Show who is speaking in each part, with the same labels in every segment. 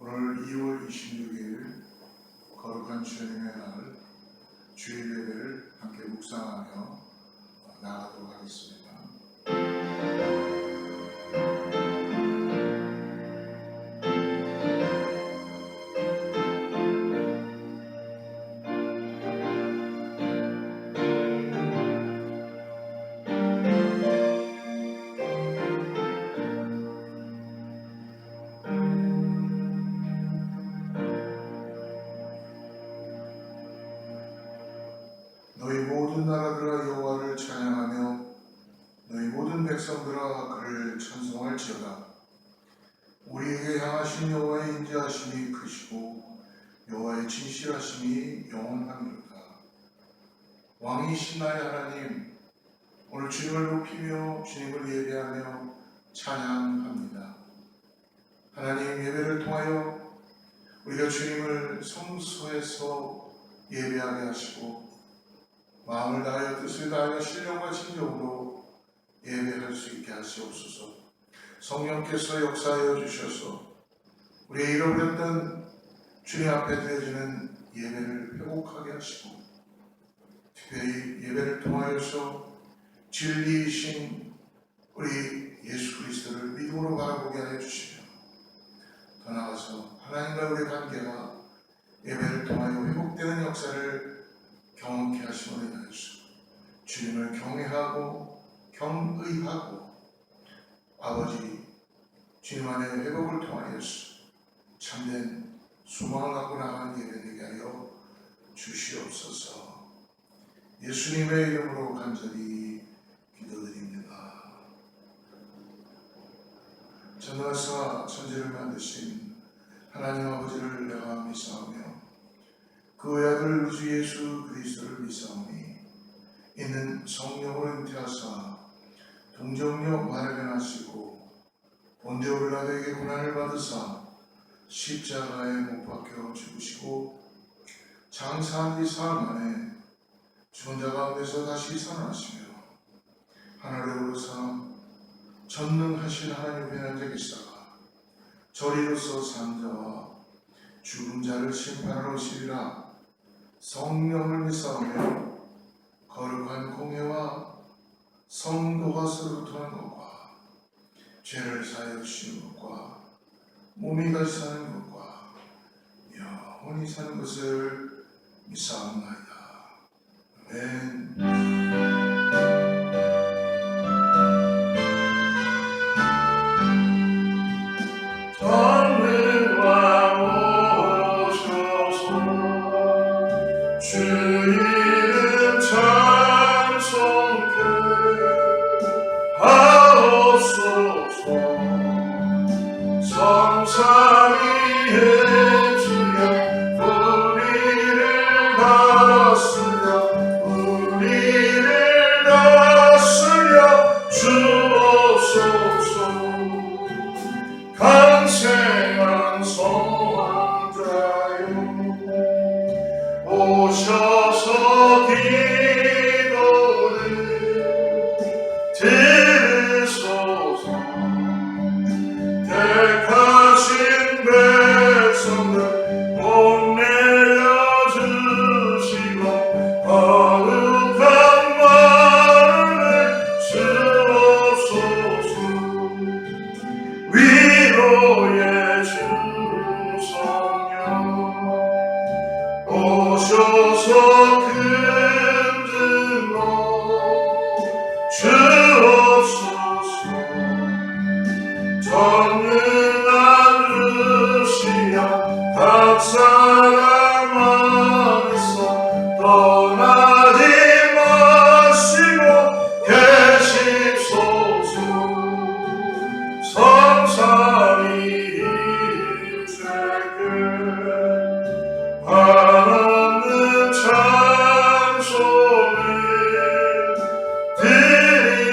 Speaker 1: 오늘 2월 26일 거룩한 주님의 날 주일 예배를 함께 묵상하며 나가도록 하겠습니다. 너희 모든 나라들아 여호와를 찬양하며 너희 모든 백성들아 그를 찬송할지어다. 우리에게 향하신 여호와의 인자하심이 크시고 여호와의 진실하심이 영원하니로다. 왕이신 나의 하나님, 오늘 주님을 높이며 주님을 예배하며 찬양합니다. 하나님, 예배를 통하여 우리가 주님을 성소에서 예배하게 하시고 마음을 다하여 뜻을 다하여 신령과 진정으로 예배할 수 있게 하시옵소서. 성령께서 역사하여 주셔서 우리의 잃어버렸던 주님 앞에 드려지는 예배를 회복하게 하시고 특별히 예배를 통하여서 진리이신 우리 예수 그리스도를 믿음으로 바라보게 하여 주시며 더 나아가서 하나님과 우리의 관계가 예배를 통하여 회복되는 역사를 경험케 하심으로 인하여서 주님을 경외하고 경의하고 아버지 주님 안의 회복을 통하여서 참된 소망을 갖고 나가는 예배 되게 하여 주시옵소서. 예수님의 이름으로 간절히 기도드립니다. 전능하사 천지를 만드신 하나님 아버지를 내가 믿사오며 그 외아들 주 예수 그리스도를 믿사오니 이는 성령으로 잉태하사 동정녀 마리아를 낳으시고 본디오 빌라도에게 고난을 받으사 십자가에 못 박혀 죽으시고 장사한 지 사흘 만에 죽은 자 가운데서 다시 살아나시며 하늘에 오르사 전능하신 하나님 편에 계시다가 저리로서 산 자와 죽은 자를 심판하러 오시리라. 성령을 믿사오며 거룩한 공예와 성도가 서로부터 하는 것과 죄를 사하여 주시는 것과 몸이 다시 사는 것과 영원히 사는 것을 믿사옵나이다. 아멘.
Speaker 2: 오셔서 기도를 들으소서. 택하신 백성들 못 내려주시고 거룩한 마음을 주옵소서. 위로의 주 성령 오셔서 큰 증거 주옵소서. 전능한 주시여 각 사람 안에서 떠나지 마시고 계십소서. 성삼위 일체끝 한없는 찬송을 드리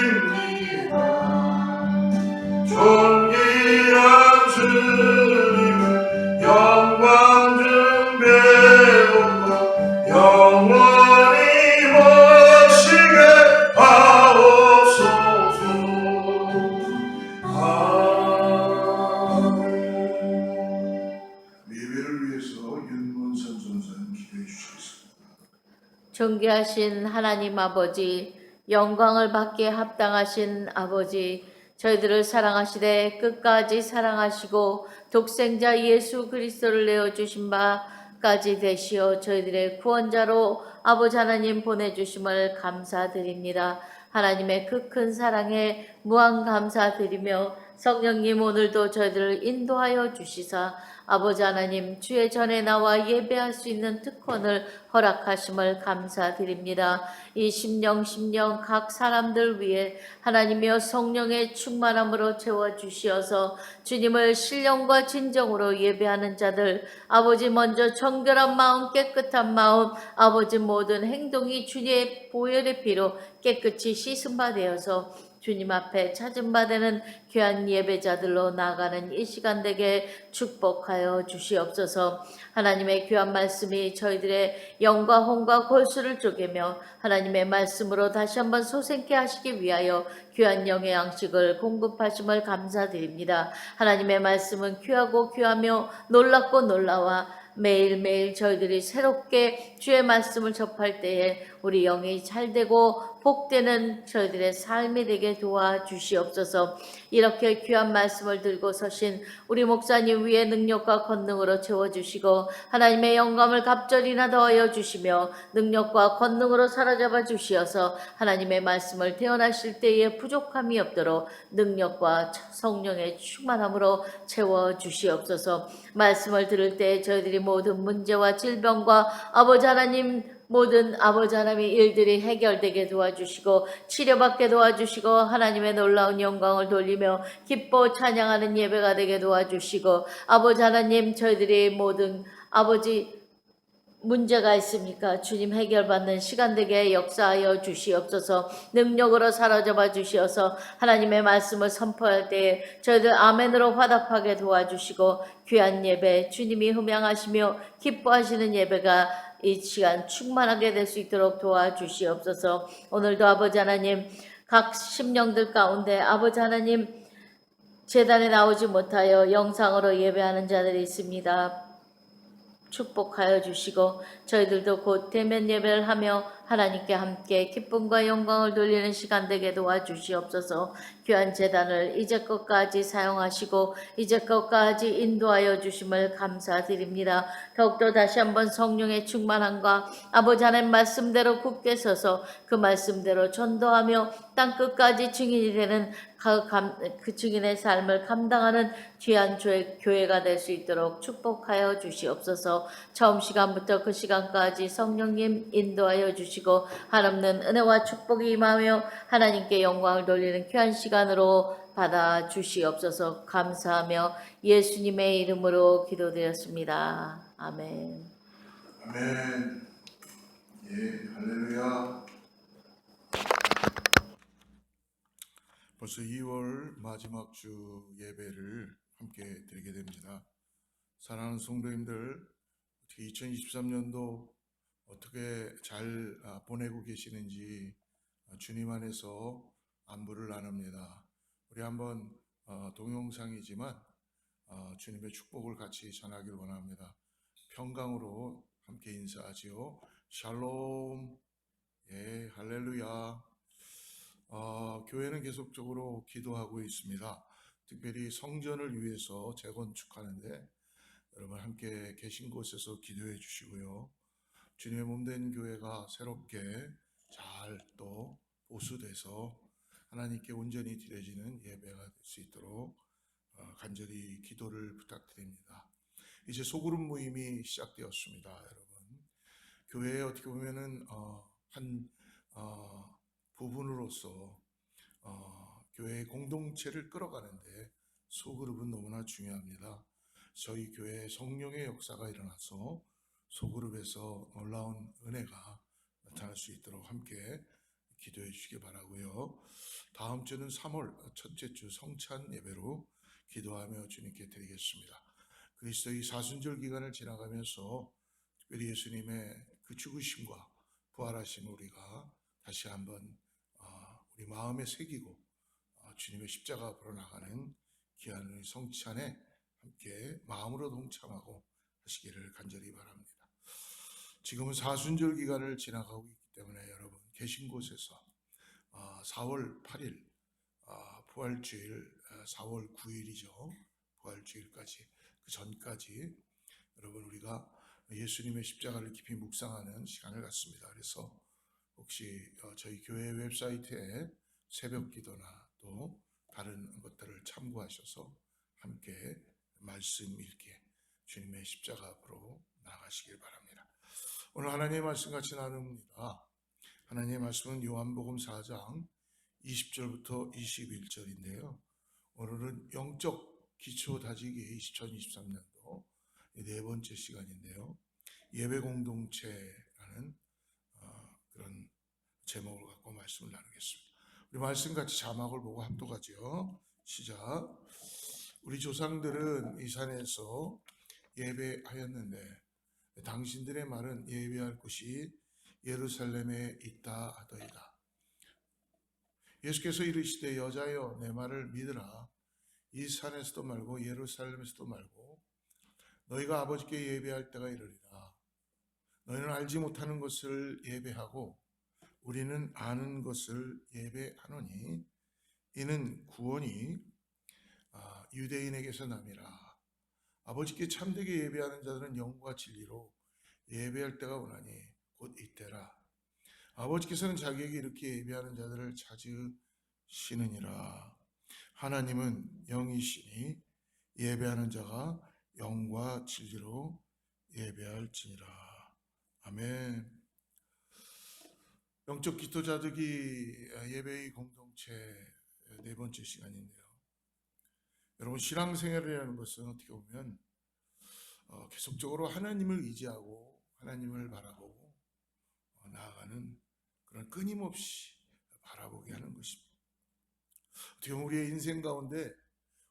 Speaker 3: 존귀하신 하나님 아버지, 영광을 받기에 합당하신 아버지, 저희들을 사랑하시되 끝까지 사랑하시고 독생자 예수 그리스도를 내어주신 바까지 되시어 저희들의 구원자로 아버지 하나님 보내주심을 감사드립니다. 하나님의 그 큰 사랑에 무한 감사드리며 성령님 오늘도 저희들을 인도하여 주시사 아버지 하나님 주의 전에 나와 예배할 수 있는 특권을 허락하심을 감사드립니다. 이 심령 각 사람들 위해 하나님이여 성령의 충만함으로 채워주시어서 주님을 신령과 진정으로 예배하는 자들 아버지 먼저 정결한 마음 깨끗한 마음 아버지 모든 행동이 주님의 보혈의 피로 깨끗이 씻음 바 되어서 주님 앞에 찾은 바 되는 귀한 예배자들로 나아가는 이 시간 되게 축복하여 주시옵소서. 하나님의 귀한 말씀이 저희들의 영과 혼과 골수를 쪼개며 하나님의 말씀으로 다시 한번 소생케 하시기 위하여 귀한 영의 양식을 공급하심을 감사드립니다. 하나님의 말씀은 귀하고 귀하며 놀랍고 놀라와 매일매일 저희들이 새롭게 주의 말씀을 접할 때에 우리 영이 잘되고 복되는 저희들의 삶이 되게 도와주시옵소서. 이렇게 귀한 말씀을 들고 서신 우리 목사님 위에 능력과 권능으로 채워주시고 하나님의 영감을 갑절이나 더하여 주시며 능력과 권능으로 사로잡아 주시어서 하나님의 말씀을 태어나실 때에 부족함이 없도록 능력과 성령의 충만함으로 채워주시옵소서. 말씀을 들을 때 저희들이 모든 문제와 질병과 아버지 하나님 모든 아버지 하나님의 일들이 해결되게 도와주시고 치료받게 도와주시고 하나님의 놀라운 영광을 돌리며 기뻐 찬양하는 예배가 되게 도와주시고 아버지 하나님 저희들이 모든 아버지 문제가 있습니까? 주님 해결받는 시간 되게 역사하여 주시옵소서. 능력으로 사로잡아 주시어서 하나님의 말씀을 선포할 때에 저희들 아멘으로 화답하게 도와주시고 귀한 예배 주님이 흠양하시며 기뻐하시는 예배가 이 시간 충만하게 될 수 있도록 도와주시옵소서. 오늘도 아버지 하나님 각 심령들 가운데 아버지 하나님 제단에 나오지 못하여 영상으로 예배하는 자들이 있습니다. 축복하여 주시고 저희들도 곧 대면 예배를 하며 하나님께 함께 기쁨과 영광을 돌리는 시간 되게 도와주시옵소서. 귀한 제단을 이제껏까지 사용하시고 이제껏까지 인도하여 주심을 감사드립니다. 더욱더 다시 한번 성령의 충만함과 아버지 하나님 말씀대로 굳게 서서 그 말씀대로 전도하며 땅끝까지 증인이 되는 그 증인의 삶을 감당하는 귀한 교회가 될 수 있도록 축복하여 주시옵소서. 처음 시간부터 그 시간까지 성령님 인도하여 주시고 한없는 은혜와 축복이 임하며 하나님께 영광을 돌리는 귀한 시간으로 받아 주시옵소서. 감사하며 예수님의 이름으로 기도드렸습니다. 아멘.
Speaker 1: 아멘. 예, 할렐루야. 벌써 2월 마지막 주 예배를 함께 드리게 됩니다. 사랑하는 성도님들, 2023년도 어떻게 잘 보내고 계시는지 주님 안에서 안부를 나눕니다. 우리 한번 동영상이지만 주님의 축복을 같이 전하길 원합니다. 평강으로 함께 인사하지요. 샬롬. 예, 할렐루야. 교회는 계속적으로 기도하고 있습니다. 특별히 성전을 위해서 재건축하는데 여러분 함께 계신 곳에서 기도해 주시고요. 주님의 몸된 교회가 새롭게 잘 또 보수돼서 하나님께 온전히 드려지는 예배가 될 수 있도록 간절히 기도를 부탁드립니다. 이제 소그룹 모임이 시작되었습니다, 여러분. 교회에 어떻게 보면은 한 부분으로서 교회의 공동체를 끌어가는데 소그룹은 너무나 중요합니다. 저희 교회에 성령의 역사가 일어나서 소그룹에서 놀라운 은혜가 나타날 수 있도록 함께 기도해 주시기 바라고요. 다음 주는 3월 첫째 주 성찬 예배로 기도하며 주님께 드리겠습니다. 그리스도의 사순절 기간을 지나가면서 특별히 예수님의 그 죽으심과 부활하심을 우리가 다시 한번 우리 마음에 새기고 주님의 십자가 앞으로 나가는 귀한 우리 성찬에 함께 마음으로 동참하고 하시기를 간절히 바랍니다. 지금은 사순절 기간을 지나가고 있기 때문에 여러분 계신 곳에서 4월 8일 부활주일, 4월 9일이죠. 부활주일까지, 그 전까지 여러분 우리가 예수님의 십자가를 깊이 묵상하는 시간을 갖습니다. 그래서 혹시 저희 교회 웹사이트에 새벽 기도나 또 다른 것들을 참고하셔서 함께 말씀 읽기, 주님의 십자가 앞으로 나가시길 바랍니다. 오늘 하나님의 말씀 같이 나눕니다. 하나님의 말씀은 요한복음 4장 20절부터 21절인데요. 오늘은 영적 기초 다지기 2023년도 네 번째 시간인데요. 예배 공동체라는 그런 제목을 갖고 말씀을 나누겠습니다. 우리 말씀 같이 자막을 보고 합독하죠. 시작. 우리 조상들은 이 산에서 예배하였는데 당신들의 말은 예배할 곳이 예루살렘에 있다 하더이다. 예수께서 이르시되 여자여 내 말을 믿으라. 이 산에서도 말고 예루살렘에서도 말고 너희가 아버지께 예배할 때가 이르리라. 너희는 알지 못하는 것을 예배하고 우리는 아는 것을 예배하노니 이는 구원이 유대인에게서 남이라. 아버지께 참되게 예배하는 자들은 영과 진리로 예배할 때가 오나니 곧 이때라. 아버지께서는 자기에게 이렇게 예배하는 자들을 찾으시느니라. 하나님은 영이시니 예배하는 자가 영과 진리로 예배할지니라. 아멘. 영적 기도 다지기 예배의 공동체 네 번째 시간인데요. 여러분 신앙생활이라는 것은 어떻게 보면 계속적으로 하나님을 의지하고 하나님을 바라보고 나아가는 그런 끊임없이 바라보게 하는 것입니다. 어떻게 보면 우리의 인생 가운데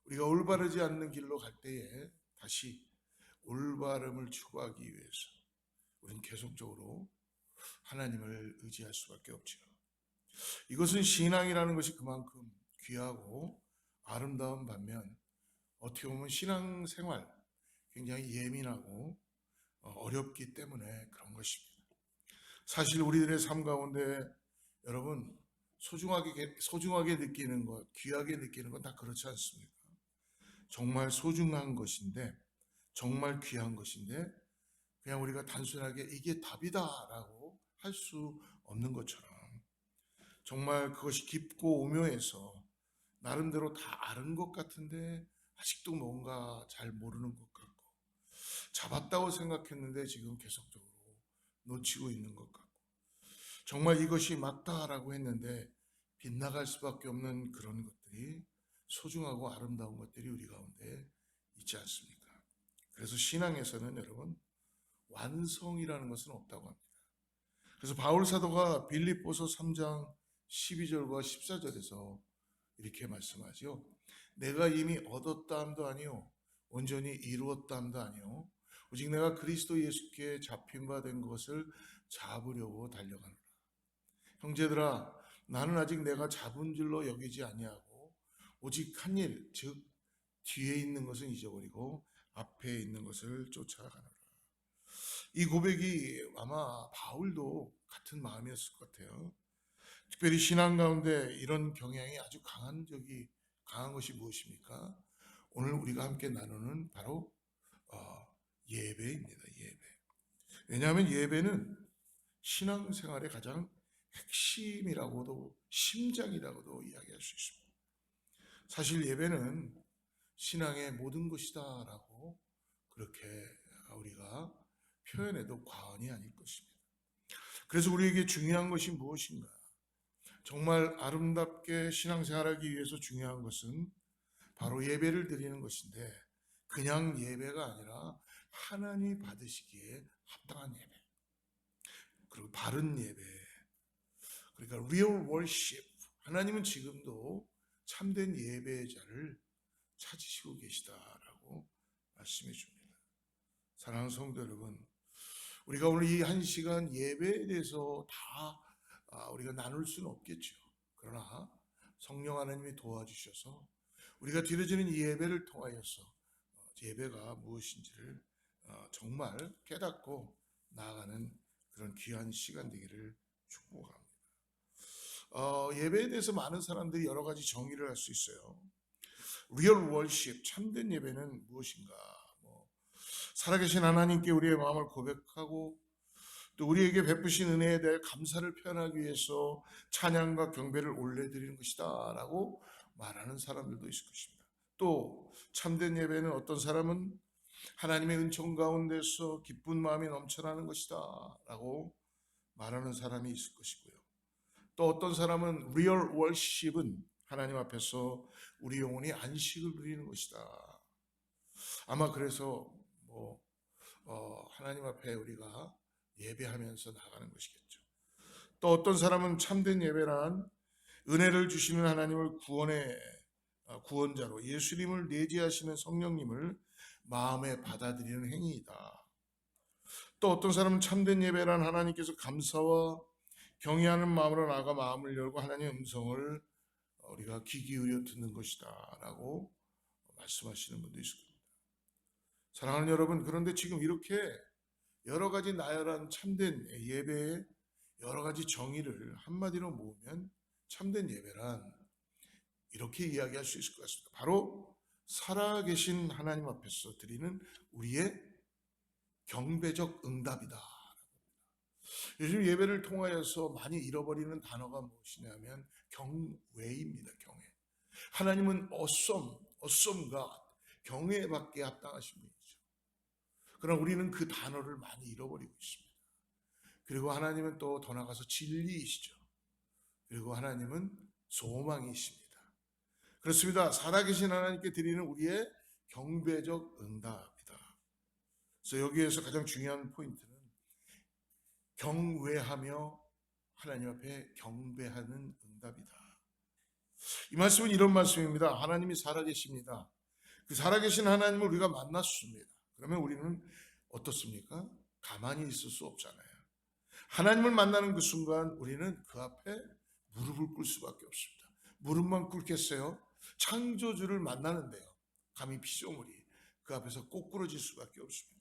Speaker 1: 우리가 올바르지 않는 길로 갈 때에 다시 올바름을 추구하기 위해서 우리는 계속적으로 하나님을 의지할 수밖에 없죠. 이것은 신앙이라는 것이 그만큼 귀하고 아름다운 반면 어떻게 보면 신앙생활 굉장히 예민하고 어렵기 때문에 그런 것입니다. 사실 우리들의 삶 가운데 여러분 소중하게 느끼는 것, 귀하게 느끼는 건 다 그렇지 않습니까? 정말 소중한 것인데, 정말 귀한 것인데 그냥 우리가 단순하게 이게 답이다라고 할 수 없는 것처럼 정말 그것이 깊고 오묘해서 나름대로 다 아는 것 같은데 아직도 뭔가 잘 모르는 것 같고 잡았다고 생각했는데 지금 계속적으로 놓치고 있는 것 같고 정말 이것이 맞다라고 했는데 빗나갈 수밖에 없는 그런 것들이 소중하고 아름다운 것들이 우리 가운데 있지 않습니까? 그래서 신앙에서는 여러분 완성이라는 것은 없다고 합니다. 그래서 바울 사도가 빌립보서 3장 12절과 14절에서 이렇게 말씀하죠. 내가 이미 얻었다함도 아니요 온전히 이루었다함도 아니요 오직 내가 그리스도 예수께 잡힌 바 된 것을 잡으려고 달려가노라. 형제들아 나는 아직 내가 잡은 줄로 여기지 아니하고 오직 한 일 즉 뒤에 있는 것은 잊어버리고 앞에 있는 것을 쫓아가노라. 이 고백이 아마 바울도 같은 마음이었을 것 같아요. 특별히 신앙 가운데 이런 경향이 아주 강한 것이 무엇입니까? 오늘 우리가 함께 나누는 바로 예배입니다. 예배. 왜냐하면 예배는 신앙생활의 가장 핵심이라고도 심장이라고도 이야기할 수 있습니다. 사실 예배는 신앙의 모든 것이다라고 그렇게 우리가 표현해도 과언이 아닐 것입니다. 그래서 우리에게 중요한 것이 무엇인가? 정말 아름답게 신앙생활하기 위해서 중요한 것은 바로 예배를 드리는 것인데 그냥 예배가 아니라 하나님 받으시기에 합당한 예배 그리고 바른 예배 그러니까 real worship 하나님은 지금도 참된 예배자를 찾으시고 계시다라고 말씀해 줍니다. 사랑하는 성도 여러분 우리가 오늘 이 한 시간 예배에 대해서 다 우리가 나눌 수는 없겠죠. 그러나 성령 하나님이 도와주셔서 우리가 드려지는 이 예배를 통하여서 예배가 무엇인지를 정말 깨닫고 나아가는 그런 귀한 시간 되기를 축복합니다. 예배에 대해서 많은 사람들이 여러 가지 정의를 할 수 있어요. 리얼 월십, 참된 예배는 무엇인가? 살아계신 하나님께 우리의 마음을 고백하고 또 우리에게 베푸신 은혜에 대해 감사를 표현하기 위해서 찬양과 경배를 올려드리는 것이다 라고 말하는 사람들도 있을 것입니다. 또 참된 예배는 어떤 사람은 하나님의 은총 가운데서 기쁜 마음이 넘쳐나는 것이다 라고 말하는 사람이 있을 것이고요. 또 어떤 사람은 리얼 월십은 하나님 앞에서 우리 영혼이 안식을 누리는 것이다. 아마 그래서 하나님 앞에 우리가 예배하면서 나가는 것이겠죠. 또 어떤 사람은 참된 예배란 은혜를 주시는 하나님을 구원자로 예수님을 내재하시는 성령님을 마음에 받아들이는 행위이다. 또 어떤 사람은 참된 예배란 하나님께서 감사와 경외하는 마음으로 나아가 마음을 열고 하나님의 음성을 우리가 귀 기울여 듣는 것이다 라고 말씀하시는 분도 있을 겁니다. 사랑하는 여러분, 그런데 지금 이렇게 여러 가지 나열한 참된 예배의 여러 가지 정의를 한마디로 모으면 참된 예배란 이렇게 이야기할 수 있을 것 같습니다. 바로 살아계신 하나님 앞에서 드리는 우리의 경배적 응답이다. 요즘 예배를 통하여서 많이 잃어버리는 단어가 무엇이냐면 경외입니다. 경외. 하나님은 awesome God, 경외받기에 합당하신 분이죠. 그러나 우리는 그 단어를 많이 잃어버리고 있습니다. 그리고 하나님은 또 더 나아가서 진리이시죠. 그리고 하나님은 소망이십니다. 그렇습니다. 살아계신 하나님께 드리는 우리의 경배적 응답이다. 그래서 여기에서 가장 중요한 포인트는 경외하며 하나님 앞에 경배하는 응답이다. 이 말씀은 이런 말씀입니다. 하나님이 살아계십니다. 그 살아계신 하나님을 우리가 만났습니다. 그러면 우리는 어떻습니까? 가만히 있을 수 없잖아요. 하나님을 만나는 그 순간 우리는 그 앞에 무릎을 꿇을 수밖에 없습니다. 무릎만 꿇겠어요? 창조주를 만나는데요. 감히 피조물이 그 앞에서 꼬꾸러질 수밖에 없습니다.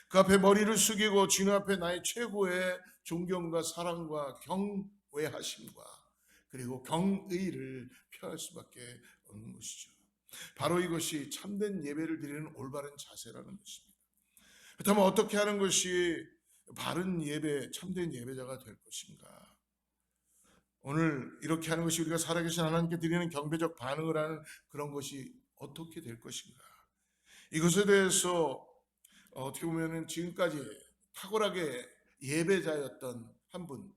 Speaker 1: 그 앞에 머리를 숙이고 주님 앞에 나의 최고의 존경과 사랑과 경외하심과 그리고 경의를 표할 수밖에 없는 것이죠. 바로 이것이 참된 예배를 드리는 올바른 자세라는 것입니다. 그렇다면 어떻게 하는 것이 바른 예배, 참된 예배자가 될 것인가? 오늘 이렇게 하는 것이 우리가 살아계신 하나님께 드리는 경배적 반응을 하는 그런 것이 어떻게 될 것인가? 이것에 대해서 어떻게 보면 지금까지 탁월하게 예배자였던 한 분,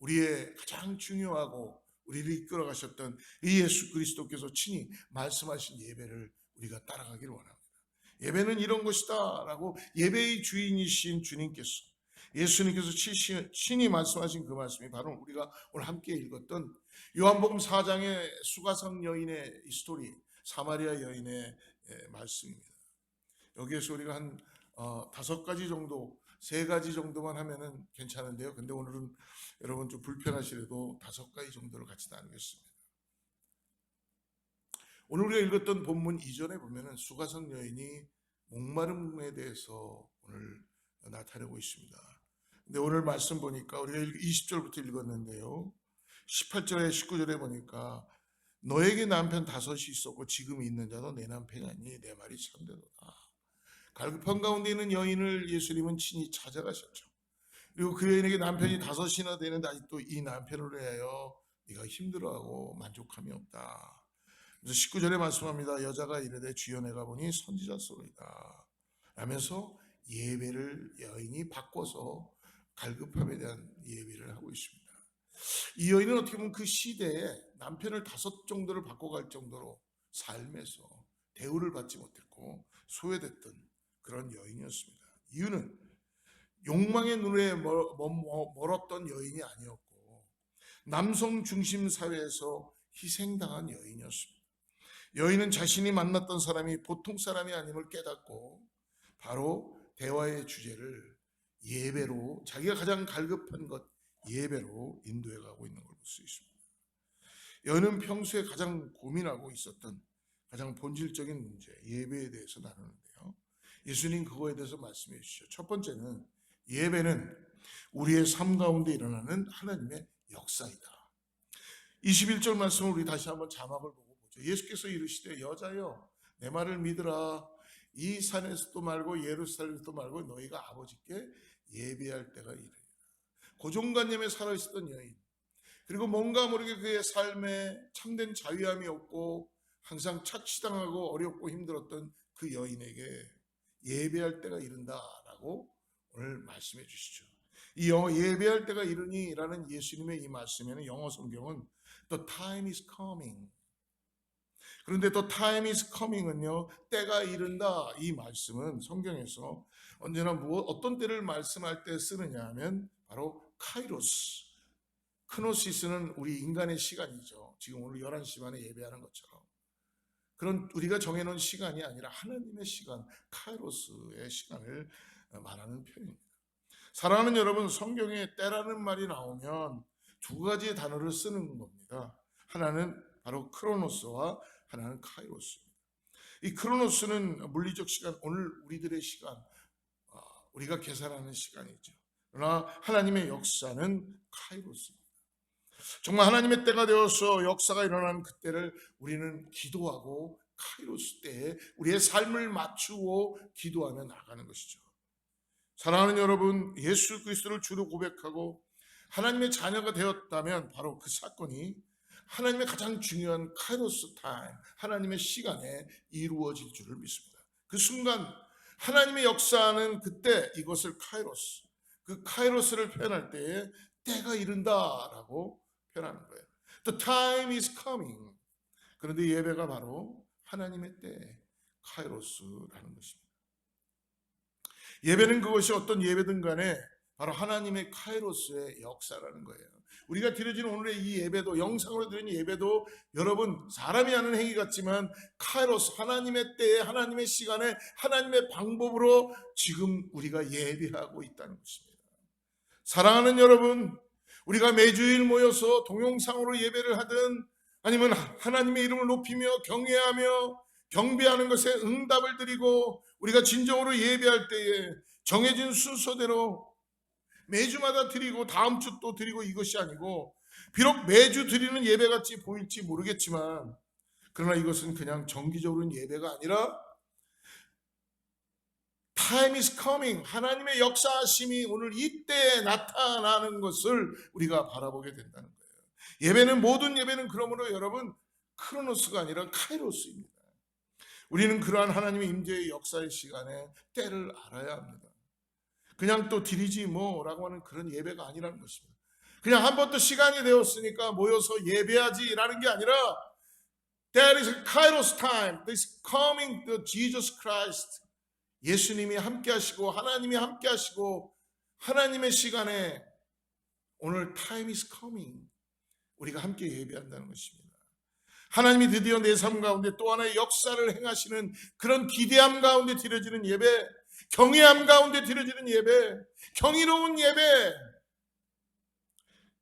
Speaker 1: 우리의 가장 중요하고 우리를 이끌어 가셨던 이 예수 그리스도께서 친히 말씀하신 예배를 우리가 따라가기를 원합니다. 예배는 이런 것이다 라고 예배의 주인이신 주님께서, 예수님께서 친히 말씀하신 그 말씀이 바로 우리가 오늘 함께 읽었던 요한복음 4장의 수가성 여인의 이 스토리, 사마리아 여인의 말씀입니다. 여기에서 우리가 한 5가지 정도, 3가지 정도만 하면은 괜찮은데요. 근데 오늘은 여러분 좀 불편하시려도 5가지 정도를 같이 나누겠습니다. 오늘 우리가 읽었던 본문 이전에 보면은 수가성 여인이 목마름에 대해서 오늘 나타내고 있습니다. 근데 오늘 말씀 보니까 우리가 20절부터 읽었는데요. 18절에 19절에 보니까 너에게 남편 5이 있었고 지금 있는 자도 내 남편이 아니니 내 말이 참되도다. 갈급한 가운데 있는 여인을 예수님은 친히 찾아가셨죠. 그리고 그 여인에게 남편이 5이나 되는데 아직도 이 남편을 위하여 네가 힘들어하고 만족함이 없다. 그래서 19절에 말씀합니다. 여자가 이르되 주여 내가 보니 선지자소이다 하면서 예배를 여인이 바꿔서 갈급함에 대한 예배를 하고 있습니다. 이 여인은 어떻게 보면 그 시대에 남편을 5 정도를 바꿔갈 정도로 삶에서 대우를 받지 못했고 소외됐던 그런 여인이었습니다. 이유는 욕망의 눈에 멀었던 여인이 아니었고 남성 중심 사회에서 희생당한 여인이었습니다. 여인은 자신이 만났던 사람이 보통 사람이 아님을 깨닫고 바로 대화의 주제를 예배로, 자기가 가장 갈급한 것 예배로 인도해 가고 있는 걸 볼 수 있습니다. 여인은 평소에 가장 고민하고 있었던 가장 본질적인 문제, 예배에 대해서 나누는데요. 예수님 그거에 대해서 말씀해 주시죠. 첫 번째는 예배는 우리의 삶 가운데 일어나는 하나님의 역사이다. 21절 말씀을 우리 다시 한번 자막을 보고 보죠. 예수께서 이르시되 여자여 내 말을 믿으라. 이 산에서도 말고 예루살렘에서도 말고 너희가 아버지께 예배할 때가 이르리라. 고정관념에 살아있었던 여인, 그리고 뭔가 모르게 그의 삶에 참된 자유함이 없고 항상 착취당하고 어렵고 힘들었던 그 여인에게 예배할 때가 이른다라고 오늘 말씀해 주시죠. 이 영어 예배할 때가 이르니 라는 예수님의 이 말씀에는 영어 성경은 The time is coming. 그런데 The time is coming은요, 때가 이른다, 이 말씀은 성경에서 언제나 어떤 때를 말씀할 때 쓰느냐 하면 바로 카이로스, 크노시스는 우리 인간의 시간이죠. 지금 오늘 11시 반에 예배하는 것처럼 그런 우리가 정해놓은 시간이 아니라 하나님의 시간, 카이로스의 시간을 말하는 표현입니다. 사랑하는 여러분, 성경에 때라는 말이 나오면 두 가지의 단어를 쓰는 겁니다. 하나는 바로 크로노스와 하나는 카이로스입니다. 이 크로노스는 물리적 시간, 오늘 우리들의 시간, 우리가 계산하는 시간이죠. 그러나 하나님의 역사는 카이로스입니다. 정말 하나님의 때가 되어서 역사가 일어나는 그때를 우리는 기도하고 카이로스 때에 우리의 삶을 맞추고 기도하며 나가는 것이죠. 사랑하는 여러분, 예수 그리스도를 주로 고백하고 하나님의 자녀가 되었다면 바로 그 사건이 하나님의 가장 중요한 카이로스 타임, 하나님의 시간에 이루어질 줄을 믿습니다. 그 순간 하나님의 역사는 그때 이것을 카이로스, 그 카이로스를 표현할 때에 때가 이른다라고 표현하는 거예요. The time is coming. 그런데 예배가 바로 하나님의 때, 카이로스라는 것입니다. 예배는 그것이 어떤 예배든 간에 바로 하나님의 카이로스의 역사라는 거예요. 우리가 드려지는 오늘의 이 예배도, 영상으로 드리는 예배도 여러분 사람이 하는 행위 같지만 카이로스, 하나님의 때에 하나님의 시간에 하나님의 방법으로 지금 우리가 예배하고 있다는 것입니다. 사랑하는 여러분, 우리가 매주일 모여서 동영상으로 예배를 하든 아니면 하나님의 이름을 높이며 경외하며 경배하는 것에 응답을 드리고 우리가 진정으로 예배할 때에 정해진 순서대로 매주마다 드리고 다음 주 또 드리고 이것이 아니고, 비록 매주 드리는 예배같이 보일지 모르겠지만 그러나 이것은 그냥 정기적으로 예배가 아니라 Time is coming, 하나님의 역사하심이 오늘 이때에 나타나는 것을 우리가 바라보게 된다는 거예요. 예배는, 모든 예배는 그러므로 여러분 크로노스가 아니라 카이로스입니다. 우리는 그러한 하나님의 임재의 역사의 시간에 때를 알아야 합니다. 그냥 또 드리지 뭐라고 하는 그런 예배가 아니라는 것입니다. 그냥 한 번 또 시간이 되었으니까 모여서 예배하지라는 게 아니라 There is a kairos time, there is coming to Jesus Christ. 예수님이 함께 하시고 하나님이 함께 하시고 하나님의 시간에 오늘 time is coming, 우리가 함께 예배한다는 것입니다. 하나님이 드디어 내 삶 가운데 또 하나의 역사를 행하시는 그런 기대함 가운데 드려지는 예배, 경외함 가운데 드려지는 예배, 경이로운 예배.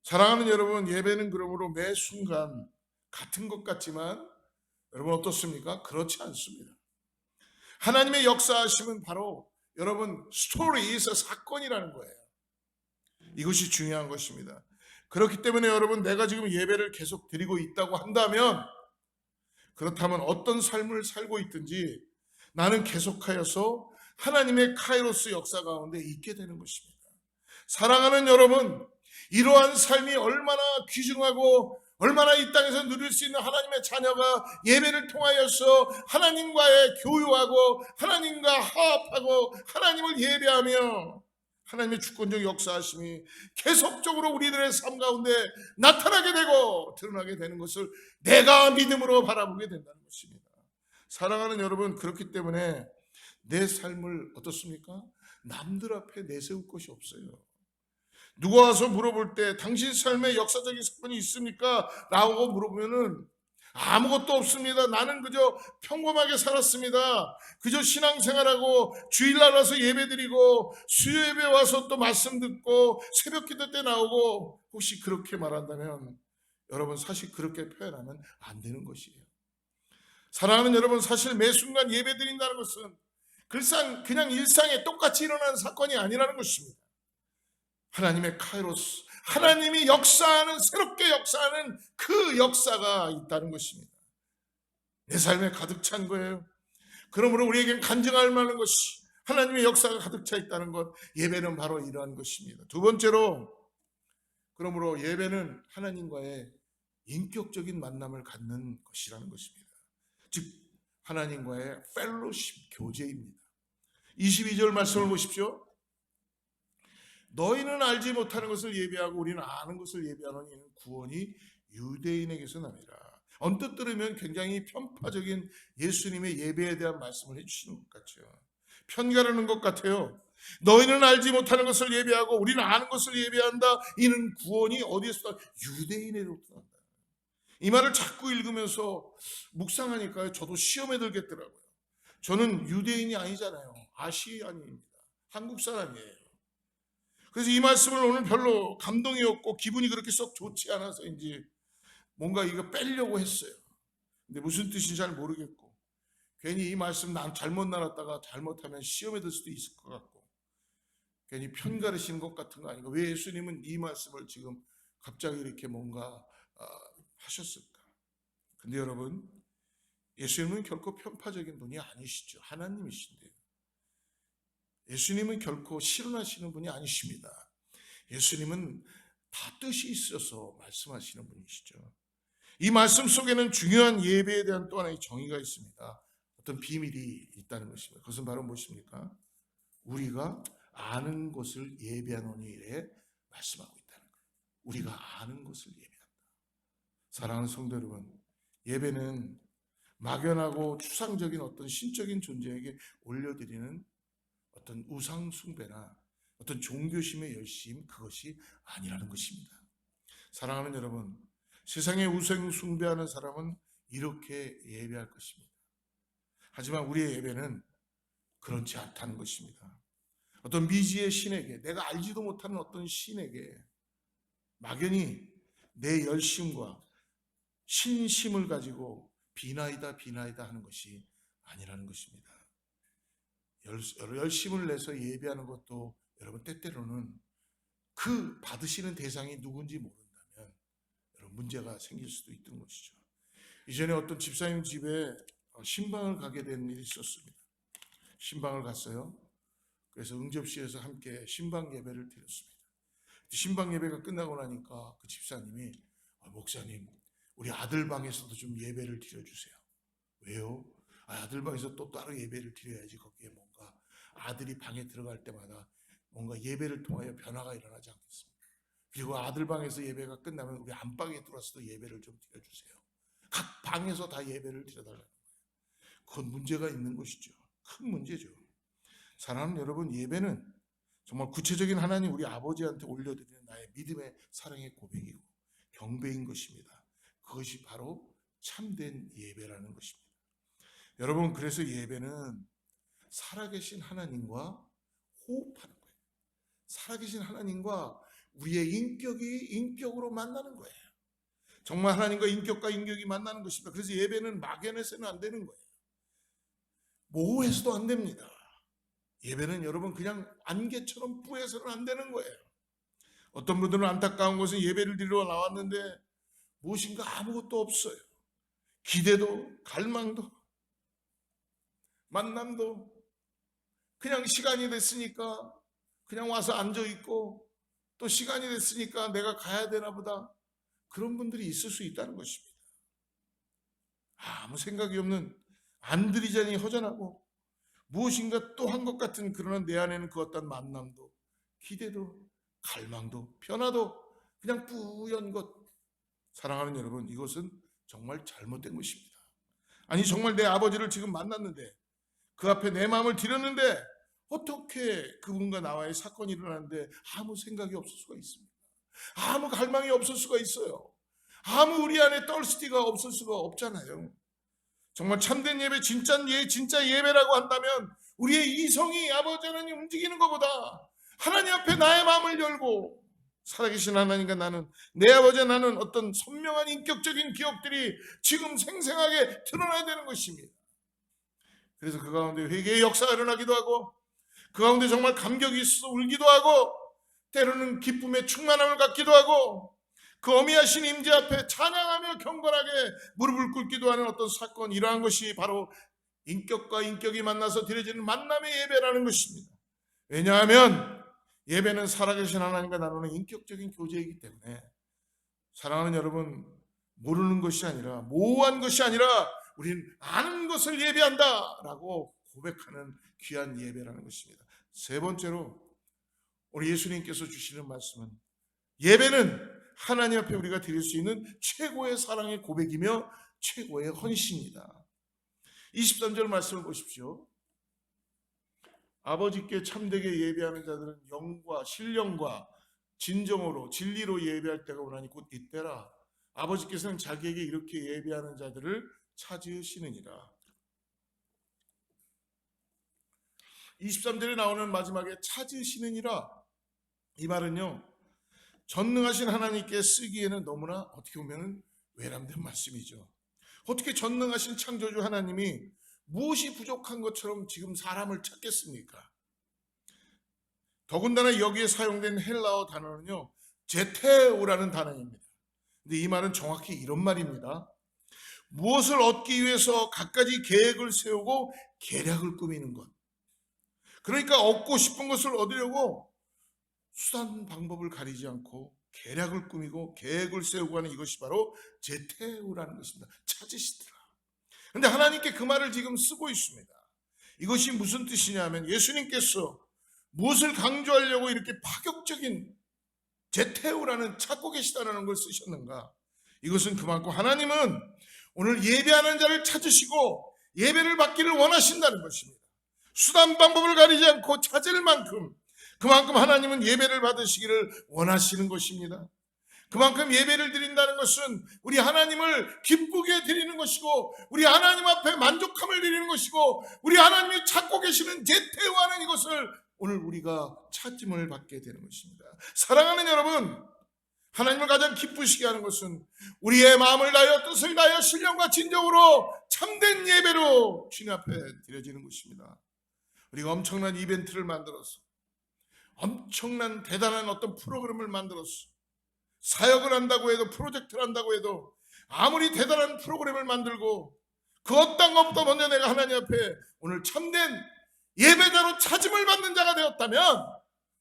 Speaker 1: 사랑하는 여러분, 예배는 그러므로 매 순간 같은 것 같지만 여러분 어떻습니까? 그렇지 않습니다. 하나님의 역사하심은 바로 여러분 스토리에서 사건이라는 거예요. 이것이 중요한 것입니다. 그렇기 때문에 여러분, 내가 지금 예배를 계속 드리고 있다고 한다면, 그렇다면 어떤 삶을 살고 있든지 나는 계속하여서 하나님의 카이로스 역사 가운데 있게 되는 것입니다. 사랑하는 여러분, 이러한 삶이 얼마나 귀중하고 얼마나 이 땅에서 누릴 수 있는 하나님의 자녀가 예배를 통하여서 하나님과의 교유하고 하나님과 화합하고 하나님을 예배하며 하나님의 주권적 역사하심이 계속적으로 우리들의 삶 가운데 나타나게 되고 드러나게 되는 것을 내가 믿음으로 바라보게 된다는 것입니다. 사랑하는 여러분, 그렇기 때문에 내 삶을 어떻습니까? 남들 앞에 내세울 것이 없어요. 누가 와서 물어볼 때 당신 삶에 역사적인 사건이 있습니까? 라고 물어보면은 아무것도 없습니다. 나는 그저 평범하게 살았습니다. 그저 신앙생활하고 주일날 와서 예배드리고 수요예배 와서 또 말씀 듣고 새벽기도 때 나오고, 혹시 그렇게 말한다면 여러분 사실 그렇게 표현하면 안 되는 것이에요. 사랑하는 여러분, 사실 매 순간 예배드린다는 것은 그냥 일상에 똑같이 일어나는 사건이 아니라는 것입니다. 하나님의 카이로스, 하나님이 역사하는, 새롭게 역사하는 그 역사가 있다는 것입니다. 내 삶에 가득 찬 거예요. 그러므로 우리에겐 간증할 만한 것이 하나님의 역사가 가득 차 있다는 것, 예배는 바로 이러한 것입니다. 두 번째로, 그러므로 예배는 하나님과의 인격적인 만남을 갖는 것이라는 것입니다. 즉 하나님과의 펠로십, 교제입니다. 22절 말씀을 보십시오. 너희는 알지 못하는 것을 예배하고 우리는 아는 것을 예배하노니 이는 구원이 유대인에게서 나니라. 언뜻 들으면 굉장히 편파적인 예수님의 예배에 대한 말씀을 해주시는 것 같죠. 편가르는 것 같아요. 너희는 알지 못하는 것을 예배하고 우리는 아는 것을 예배한다. 이는 구원이 어디에서 나? 유대인으로부터 난다. 이 말을 자꾸 읽으면서 묵상하니까요, 저도 시험에 들겠더라고요. 저는 유대인이 아니잖아요. 아시아인입니다. 한국 사람이에요. 그래서 이 말씀을 오늘 별로 감동이 없고 기분이 그렇게 썩 좋지 않아서인지 뭔가 이거 빼려고 했어요. 근데 무슨 뜻인지 잘 모르겠고, 괜히 이 말씀 난 잘못 나눴다가 잘못하면 시험에 들 수도 있을 것 같고, 괜히 편가르시는 것 같은 거 아닌가. 왜 예수님은 이 말씀을 지금 갑자기 이렇게 뭔가 하셨을까? 근데 여러분, 예수님은 결코 편파적인 분이 아니시죠. 하나님이신데요. 예수님은 결코 실현하시는 분이 아니십니다. 예수님은 다 뜻이 있어서 말씀하시는 분이시죠. 이 말씀 속에는 중요한 예배에 대한 또 하나의 정의가 있습니다. 어떤 비밀이 있다는 것입니다. 그것은 바로 무엇입니까? 우리가 아는 것을 예배하노니 이래 말씀하고 있다는 거예요. 우리가 아는 것을 예배한다. 사랑하는 성도 여러분, 예배는 막연하고 추상적인 어떤 신적인 존재에게 올려드리는 어떤 우상 숭배나 어떤 종교심의 열심, 그것이 아니라는 것입니다. 사랑하는 여러분, 세상에 우상 숭배하는 사람은 이렇게 예배할 것입니다. 하지만 우리의 예배는 그렇지 않다는 것입니다. 어떤 미지의 신에게, 내가 알지도 못하는 어떤 신에게 막연히 내 열심과 신심을 가지고 비나이다 하는 것이 아니라는 것입니다. 열심을 내서 예배하는 것도 여러분 때때로는 그 받으시는 대상이 누군지 모른다면 여러분 문제가 생길 수도 있던 것이죠. 이전에 어떤 집사님 집에 신방을 가게 된 일이 있었습니다. 신방을 갔어요. 그래서 응접실에서 함께 신방 예배를 드렸습니다. 신방 예배가 끝나고 나니까 그 집사님이 목사님, 우리 아들 방에서도 좀 예배를 드려주세요. 왜요? 아들 방에서 또 따로 예배를 드려야지 거기에 뭔가 아들이 방에 들어갈 때마다 뭔가 예배를 통하여 변화가 일어나지 않겠습니까? 그리고 아들 방에서 예배가 끝나면 우리 안방에 들어와서도 예배를 좀 드려주세요. 각 방에서 다 예배를 드려달라는 거예요. 그건 문제가 있는 것이죠. 큰 문제죠. 사랑하는 여러분, 예배는 정말 구체적인 하나님 우리 아버지한테 올려드리는 나의 믿음의 사랑의 고백이고 경배인 것입니다. 그것이 바로 참된 예배라는 것입니다. 여러분, 그래서 예배는 살아계신 하나님과 호흡하는 거예요. 살아계신 하나님과 우리의 인격이 인격으로 만나는 거예요. 정말 하나님과 인격과 인격이 만나는 것입니다. 그래서 예배는 막연해서는 안 되는 거예요. 모호해서도 안 됩니다. 예배는 여러분 그냥 안개처럼 뿌해서는 안 되는 거예요. 어떤 분들은 안타까운 것은 예배를 드리러 나왔는데 무엇인가 아무것도 없어요. 기대도, 갈망도, 만남도, 그냥 시간이 됐으니까 그냥 와서 앉아있고 또 시간이 됐으니까 내가 가야 되나 보다, 그런 분들이 있을 수 있다는 것입니다. 아무 생각이 없는, 안 드리자니 허전하고 무엇인가 또 한 것 같은, 그러나 내 안에는 그 어떤 만남도, 기대도, 갈망도, 변화도 그냥 뿌연 것. 사랑하는 여러분, 이것은 정말 잘못된 것입니다. 아니, 정말 내 아버지를 지금 만났는데 그 앞에 내 마음을 드렸는데 어떻게 그분과 나와의 사건이 일어났는데 아무 생각이 없을 수가 있습니까? 아무 갈망이 없을 수가 있어요. 아무 우리 안에 떨스티가 없을 수가 없잖아요. 정말 참된 예배, 진짜 예배라고 한다면 우리의 이성이 아버지 하나님 움직이는 것보다 하나님 앞에 나의 마음을 열고, 살아계신 하나님과 나는, 내 아버지 나는 어떤 선명한 인격적인 기억들이 지금 생생하게 드러나야 되는 것입니다. 그래서 그 가운데 회개의 역사가 일어나기도 하고, 그 가운데 정말 감격이 있어서 울기도 하고, 때로는 기쁨의 충만함을 갖기도 하고 그 어미하신 임재 앞에 찬양하며 경건하게 무릎을 꿇기도 하는 어떤 사건, 이러한 것이 바로 인격과 인격이 만나서 드려지는 만남의 예배라는 것입니다. 왜냐하면 예배는 살아계신 하나님과 나누는 인격적인 교제이기 때문에 사랑하는 여러분, 모르는 것이 아니라 모호한 것이 아니라 우리는 아는 것을 예배한다라고 고백하는 귀한 예배라는 것입니다. 세 번째로 오늘 예수님께서 주시는 말씀은 예배는 하나님 앞에 우리가 드릴 수 있는 최고의 사랑의 고백이며 최고의 헌신이다. 23절 말씀을 보십시오. 아버지께 참되게 예배하는 자들은 영과 신령과 진정으로 진리로 예배할 때가 오나니 곧 이때라. 아버지께서는 자기에게 이렇게 예배하는 자들을 찾으시느니라. 23절에 나오는 마지막에 찾으시느니라, 이 말은요 전능하신 하나님께 쓰기에는 너무나 어떻게 보면 외람된 말씀이죠. 어떻게 전능하신 창조주 하나님이 무엇이 부족한 것처럼 지금 사람을 찾겠습니까? 더군다나 여기에 사용된 헬라어 단어는요 제테오라는 단어입니다. 근데 이 말은 정확히 이런 말입니다. 무엇을 얻기 위해서 갖가지 계획을 세우고 계략을 꾸미는 것. 그러니까 얻고 싶은 것을 얻으려고 수단 방법을 가리지 않고 계략을 꾸미고 계획을 세우고 하는 이것이 바로 제테우라는 것입니다. 찾으시더라. 그런데 하나님께 그 말을 지금 쓰고 있습니다. 이것이 무슨 뜻이냐면 예수님께서 무엇을 강조하려고 이렇게 파격적인 제테우라는 찾고 계시다는 걸 쓰셨는가? 이것은 그만큼 하나님은 오늘 예배하는 자를 찾으시고 예배를 받기를 원하신다는 것입니다. 수단 방법을 가리지 않고 찾을 만큼 그만큼 하나님은 예배를 받으시기를 원하시는 것입니다. 그만큼 예배를 드린다는 것은 우리 하나님을 기쁘게 드리는 것이고 우리 하나님 앞에 만족함을 드리는 것이고 우리 하나님이 찾고 계시는 제테오하는 이것을 오늘 우리가 찾음을 받게 되는 것입니다. 사랑하는 여러분, 하나님을 가장 기쁘시게 하는 것은 우리의 마음을 다하여 뜻을 다하여 신령과 진정으로 참된 예배로 주님 앞에 드려지는 것입니다. 우리가 엄청난 이벤트를 만들어서 엄청난 대단한 어떤 프로그램을 만들어서 사역을 한다고 해도 프로젝트를 한다고 해도 아무리 대단한 프로그램을 만들고 그 어떤 것보다 먼저 내가 하나님 앞에 오늘 참된 예배자로 찾음을 받는 자가 되었다면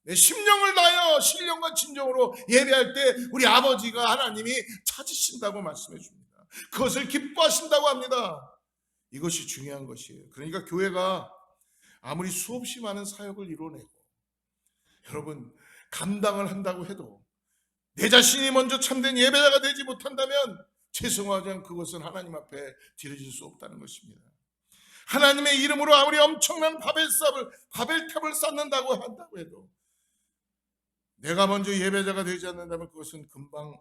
Speaker 1: 내 심령을 다하여 신령과 진정으로 예배할 때 우리 아버지가 하나님이 찾으신다고 말씀해 줍니다. 그것을 기뻐하신다고 합니다. 이것이 중요한 것이에요. 그러니까 교회가 아무리 수없이 많은 사역을 이뤄내고 여러분 감당을 한다고 해도 내 자신이 먼저 참된 예배자가 되지 못한다면 죄송하지만 그것은 하나님 앞에 드려질 수 없다는 것입니다. 하나님의 이름으로 아무리 엄청난 바벨탑을 쌓는다고 한다고 해도 내가 먼저 예배자가 되지 않는다면 그것은 금방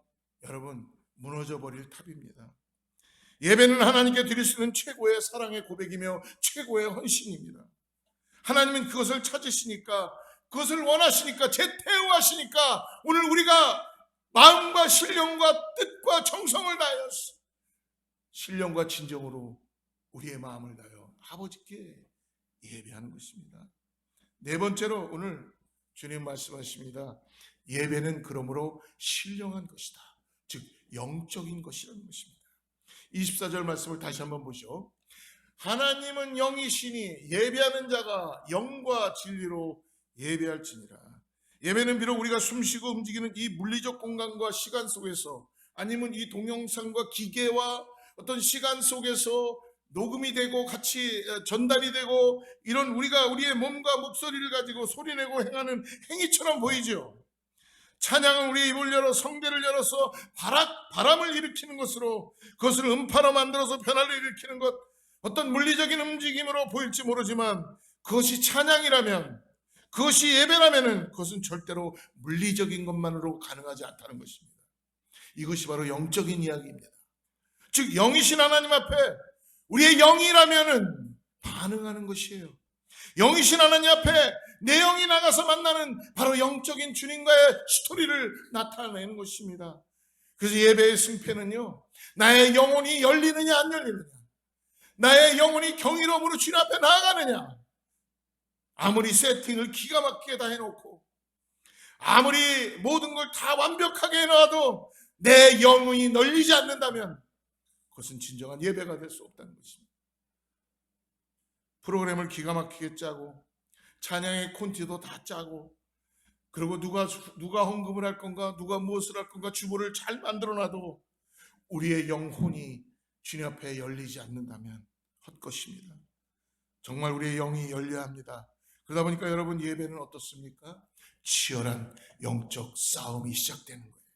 Speaker 1: 여러분 무너져 버릴 탑입니다. 예배는 하나님께 드릴 수 있는 최고의 사랑의 고백이며 최고의 헌신입니다. 하나님은 그것을 찾으시니까 그것을 원하시니까 제태우하시니까 오늘 우리가 마음과 신령과 뜻과 정성을 다하여서 신령과 진정으로 우리의 마음을 다하여 아버지께 예배하는 것입니다. 네 번째로 오늘 주님 말씀하십니다. 예배는 그러므로 신령한 것이다. 즉 영적인 것이라는 것입니다. 24절 말씀을 다시 한번 보시오. 하나님은 영이시니 예배하는 자가 영과 진리로 예배할지니라. 예배는 비록 우리가 숨쉬고 움직이는 이 물리적 공간과 시간 속에서 아니면 이 동영상과 기계와 어떤 시간 속에서 녹음이 되고 같이 전달이 되고 이런 우리가 우리의 몸과 목소리를 가지고 소리내고 행하는 행위처럼 보이죠. 찬양은 우리의 입을 열어 성대를 열어서 바람을 일으키는 것으로 그것을 음파로 만들어서 변화를 일으키는 것, 어떤 물리적인 움직임으로 보일지 모르지만 그것이 찬양이라면 그것이 예배라면 그것은 절대로 물리적인 것만으로 가능하지 않다는 것입니다. 이것이 바로 영적인 이야기입니다. 즉 영이신 하나님 앞에 우리의 영이라면 반응하는 것이에요. 영이신 하나님 앞에 내 영이 나가서 만나는 바로 영적인 주님과의 스토리를 나타내는 것입니다. 그래서 예배의 승패는요, 나의 영혼이 열리느냐 안 열리느냐, 나의 영혼이 경이로움으로 주님 앞에 나아가느냐, 아무리 세팅을 기가 막히게 다 해놓고 아무리 모든 걸 다 완벽하게 해놔도 내 영혼이 널리지 않는다면 그것은 진정한 예배가 될 수 없다는 것입니다. 프로그램을 기가 막히게 짜고 찬양의 콘티도 다 짜고 그리고 누가 헌금을 할 건가 누가 무엇을 할 건가 주보를 잘 만들어놔도 우리의 영혼이 주님 앞에 열리지 않는다면 헛것입니다. 정말 우리의 영이 열려야 합니다. 그러다 보니까 여러분 예배는 어떻습니까? 치열한 영적 싸움이 시작되는 거예요.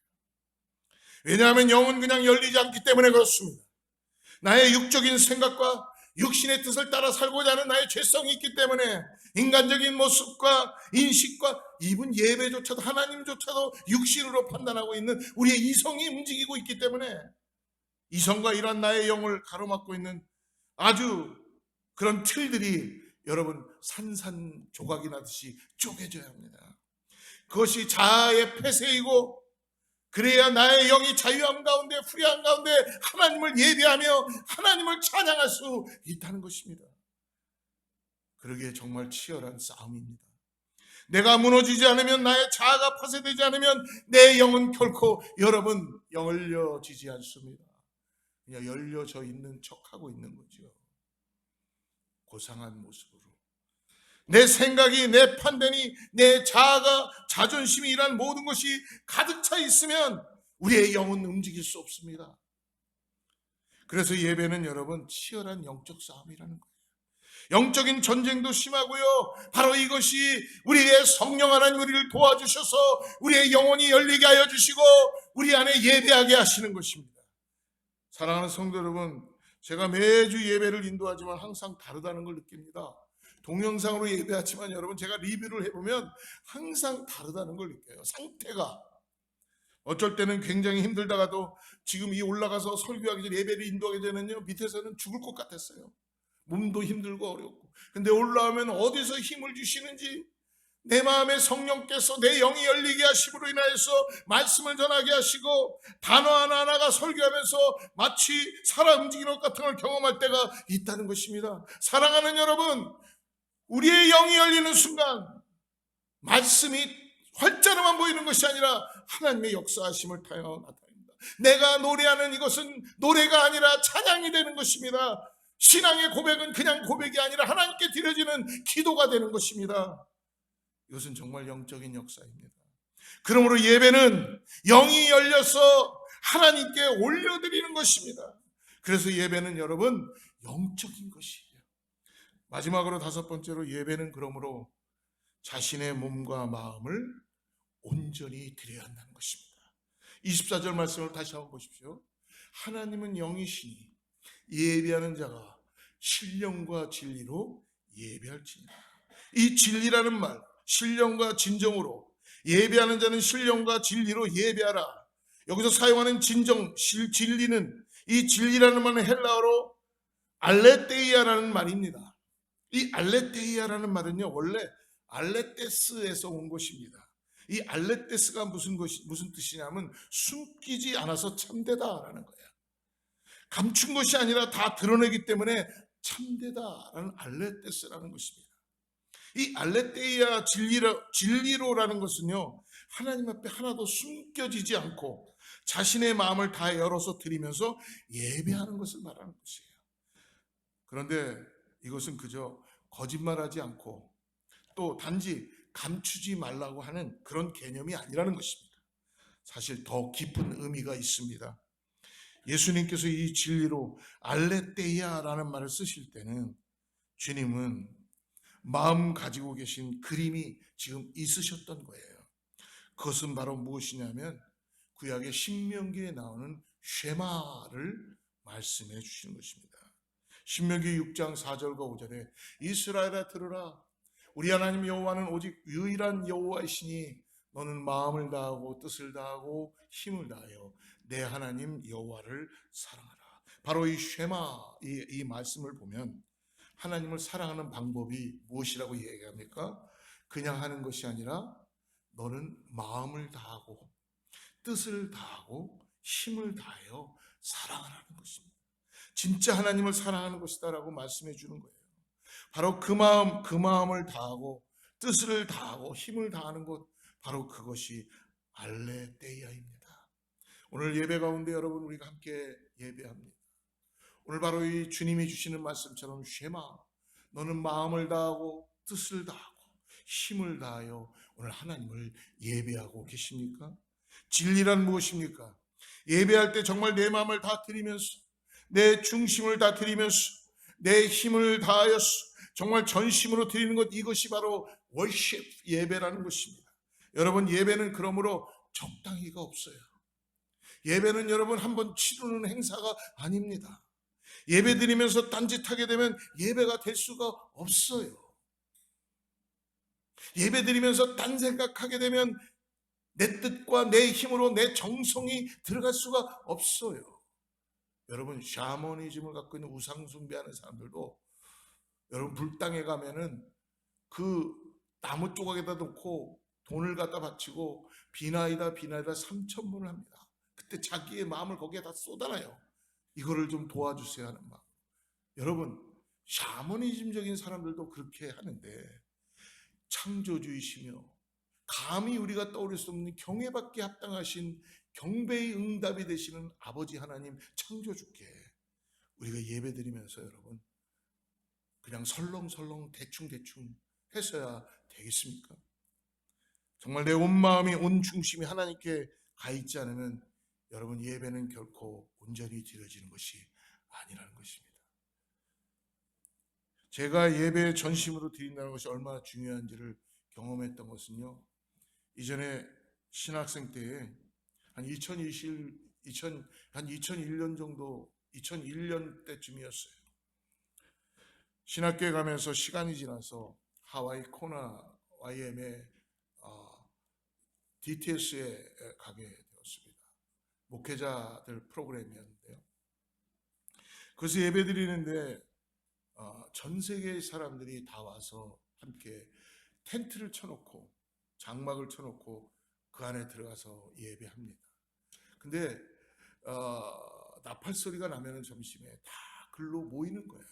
Speaker 1: 왜냐하면 영은 그냥 열리지 않기 때문에 그렇습니다. 나의 육적인 생각과 육신의 뜻을 따라 살고자 하는 나의 죄성이 있기 때문에 인간적인 모습과 인식과 이분 예배조차도 하나님조차도 육신으로 판단하고 있는 우리의 이성이 움직이고 있기 때문에 이성과 이런 나의 영을 가로막고 있는 아주 그런 틀들이 여러분 산산조각이 나듯이 쪼개져야 합니다. 그것이 자아의 폐쇄이고 그래야 나의 영이 자유함 가운데 불의함 가운데 하나님을 예배하며 하나님을 찬양할 수 있다는 것입니다. 그러기에 정말 치열한 싸움입니다. 내가 무너지지 않으면 나의 자아가 파쇄되지 않으면 내 영은 결코 여러분 열려지지 않습니다. 그냥 열려져 있는 척하고 있는 거죠. 고상한 모습으로 내 생각이 내 판단이 내 자아가 자존심이 이란 모든 것이 가득 차 있으면 우리의 영은 움직일 수 없습니다. 그래서 예배는 여러분 치열한 영적 싸움이라는 거예요. 영적인 전쟁도 심하고요. 바로 이것이 우리의 성령 하나님 우리를 도와주셔서 우리의 영혼이 열리게 하여 주시고 우리 안에 예배하게 하시는 것입니다. 사랑하는 성도 여러분, 제가 매주 예배를 인도하지만 항상 다르다는 걸 느낍니다. 동영상으로 예배하지만 여러분 제가 리뷰를 해보면 항상 다르다는 걸 느껴요. 상태가 어쩔 때는 굉장히 힘들다가도 지금 이 올라가서 설교하기 전에 예배를 인도하게 되면요 밑에서는 죽을 것 같았어요. 몸도 힘들고 어렵고. 근데 올라오면 어디서 힘을 주시는지 내 마음에 성령께서 내 영이 열리게 하심으로 인하여서 말씀을 전하게 하시고 단어 하나하나가 설교하면서 마치 살아 움직이는 것 같은 걸 경험할 때가 있다는 것입니다. 사랑하는 여러분, 우리의 영이 열리는 순간 말씀이 활자로만 보이는 것이 아니라 하나님의 역사하심을 타여 나타납니다. 내가 노래하는 이것은 노래가 아니라 찬양이 되는 것입니다. 신앙의 고백은 그냥 고백이 아니라 하나님께 드려지는 기도가 되는 것입니다. 이것은 정말 영적인 역사입니다. 그러므로 예배는 영이 열려서 하나님께 올려드리는 것입니다. 그래서 예배는 여러분 영적인 것이에요. 마지막으로 다섯 번째로 예배는 그러므로 자신의 몸과 마음을 온전히 드려야 한다는 것입니다. 24절 말씀을 다시 한번 보십시오. 하나님은 영이시니 예배하는 자가 신령과 진리로 예배할지니라. 이 진리라는 말, 신령과 진정으로 예배하는 자는 신령과 진리로 예배하라. 여기서 사용하는 진리는 이 진리라는 말은 헬라어로 알레테이아라는 말입니다. 이 알레테이아라는 말은요 원래 알레테스에서 온 것입니다. 이 알레테스가 무슨 뜻이냐면 숨기지 않아서 참되다라는 거예요. 감춘 것이 아니라 다 드러내기 때문에 참되다라는 알레테스라는 것입니다. 이 알레테이아 진리로라는 것은요 하나님 앞에 하나도 숨겨지지 않고 자신의 마음을 다 열어서 드리면서 예배하는 것을 말하는 것이에요. 그런데 이것은 그저 거짓말하지 않고 또 단지 감추지 말라고 하는 그런 개념이 아니라는 것입니다. 사실 더 깊은 의미가 있습니다. 예수님께서 이 진리로 알레테이아라는 말을 쓰실 때는 주님은 마음 가지고 계신 그림이 지금 있으셨던 거예요. 그것은 바로 무엇이냐면 구약의 신명기에 나오는 쉐마를 말씀해 주시는 것입니다. 신명기 6장 4절과 5절에 이스라엘아 들으라. 우리 하나님 여호와는 오직 유일한 여호와이시니 너는 마음을 다하고 뜻을 다하고 힘을 다하여 내 하나님 여호와를 사랑하라. 바로 이 쉐마 이 말씀을 보면 하나님을 사랑하는 방법이 무엇이라고 얘기합니까? 그냥 하는 것이 아니라 너는 마음을 다하고 뜻을 다하고 힘을 다하여 사랑하라는 것입니다. 진짜 하나님을 사랑하는 것이다라고 말씀해 주는 거예요. 바로 그 마음을 다하고 뜻을 다하고 힘을 다하는 것, 바로 그것이 알레데이아입니다. 오늘 예배 가운데 여러분 우리가 함께 예배합니다. 오늘 바로 이 주님이 주시는 말씀처럼 쉐마, 너는 마음을 다하고 뜻을 다하고 힘을 다하여 오늘 하나님을 예배하고 계십니까? 진리란 무엇입니까? 예배할 때 정말 내 마음을 다 드리면서, 내 중심을 다 드리면서, 내 힘을 다하여서 정말 전심으로 드리는 것, 이것이 바로 월십 예배라는 것입니다. 여러분, 예배는 그러므로 적당히가 없어요. 예배는 여러분 한번 치르는 행사가 아닙니다. 예배 드리면서 딴짓하게 되면 예배가 될 수가 없어요. 예배 드리면서 딴 생각하게 되면 내 뜻과 내 힘으로 내 정성이 들어갈 수가 없어요. 여러분, 샤머니즘을 갖고 있는 우상 숭배하는 사람들도 여러분 불당에 가면은 그 나무 조각에다 놓고 돈을 갖다 바치고 비나이다 3,000분을 합니다. 그때 자기의 마음을 거기에 다 쏟아놔요. 이거를 좀 도와주세요 하는 마음. 여러분, 샤머니즘적인 사람들도 그렇게 하는데 창조주이시며 감히 우리가 떠올릴 수 없는 경외받기에 합당하신 경배의 응답이 되시는 아버지 하나님 창조주께 우리가 예배드리면서 여러분 그냥 설렁설렁 대충대충 해서야 되겠습니까? 정말 내 온 마음이 온 중심이 하나님께 가 있지 않으면 여러분 예배는 결코 온전히 드려지는 것이 아니라는 것입니다. 제가 예배에 전심으로 드린다는 것이 얼마나 중요한지를 경험했던 것은요, 이전에 신학생 때에 한 2001년 정도, 2001년 때쯤이었어요. 신학교에 가면서 시간이 지나서 하와이 코나 YM의 DTS에 가게 되었습니다. 목회자들 프로그램이었는데요. 그래서 예배 드리는데 전 세계의 사람들이 다 와서 함께 텐트를 쳐놓고 장막을 쳐놓고 그 안에 들어가서 예배합니다. 근데 나팔 소리가 나면은 점심에 다 글로 모이는 거예요.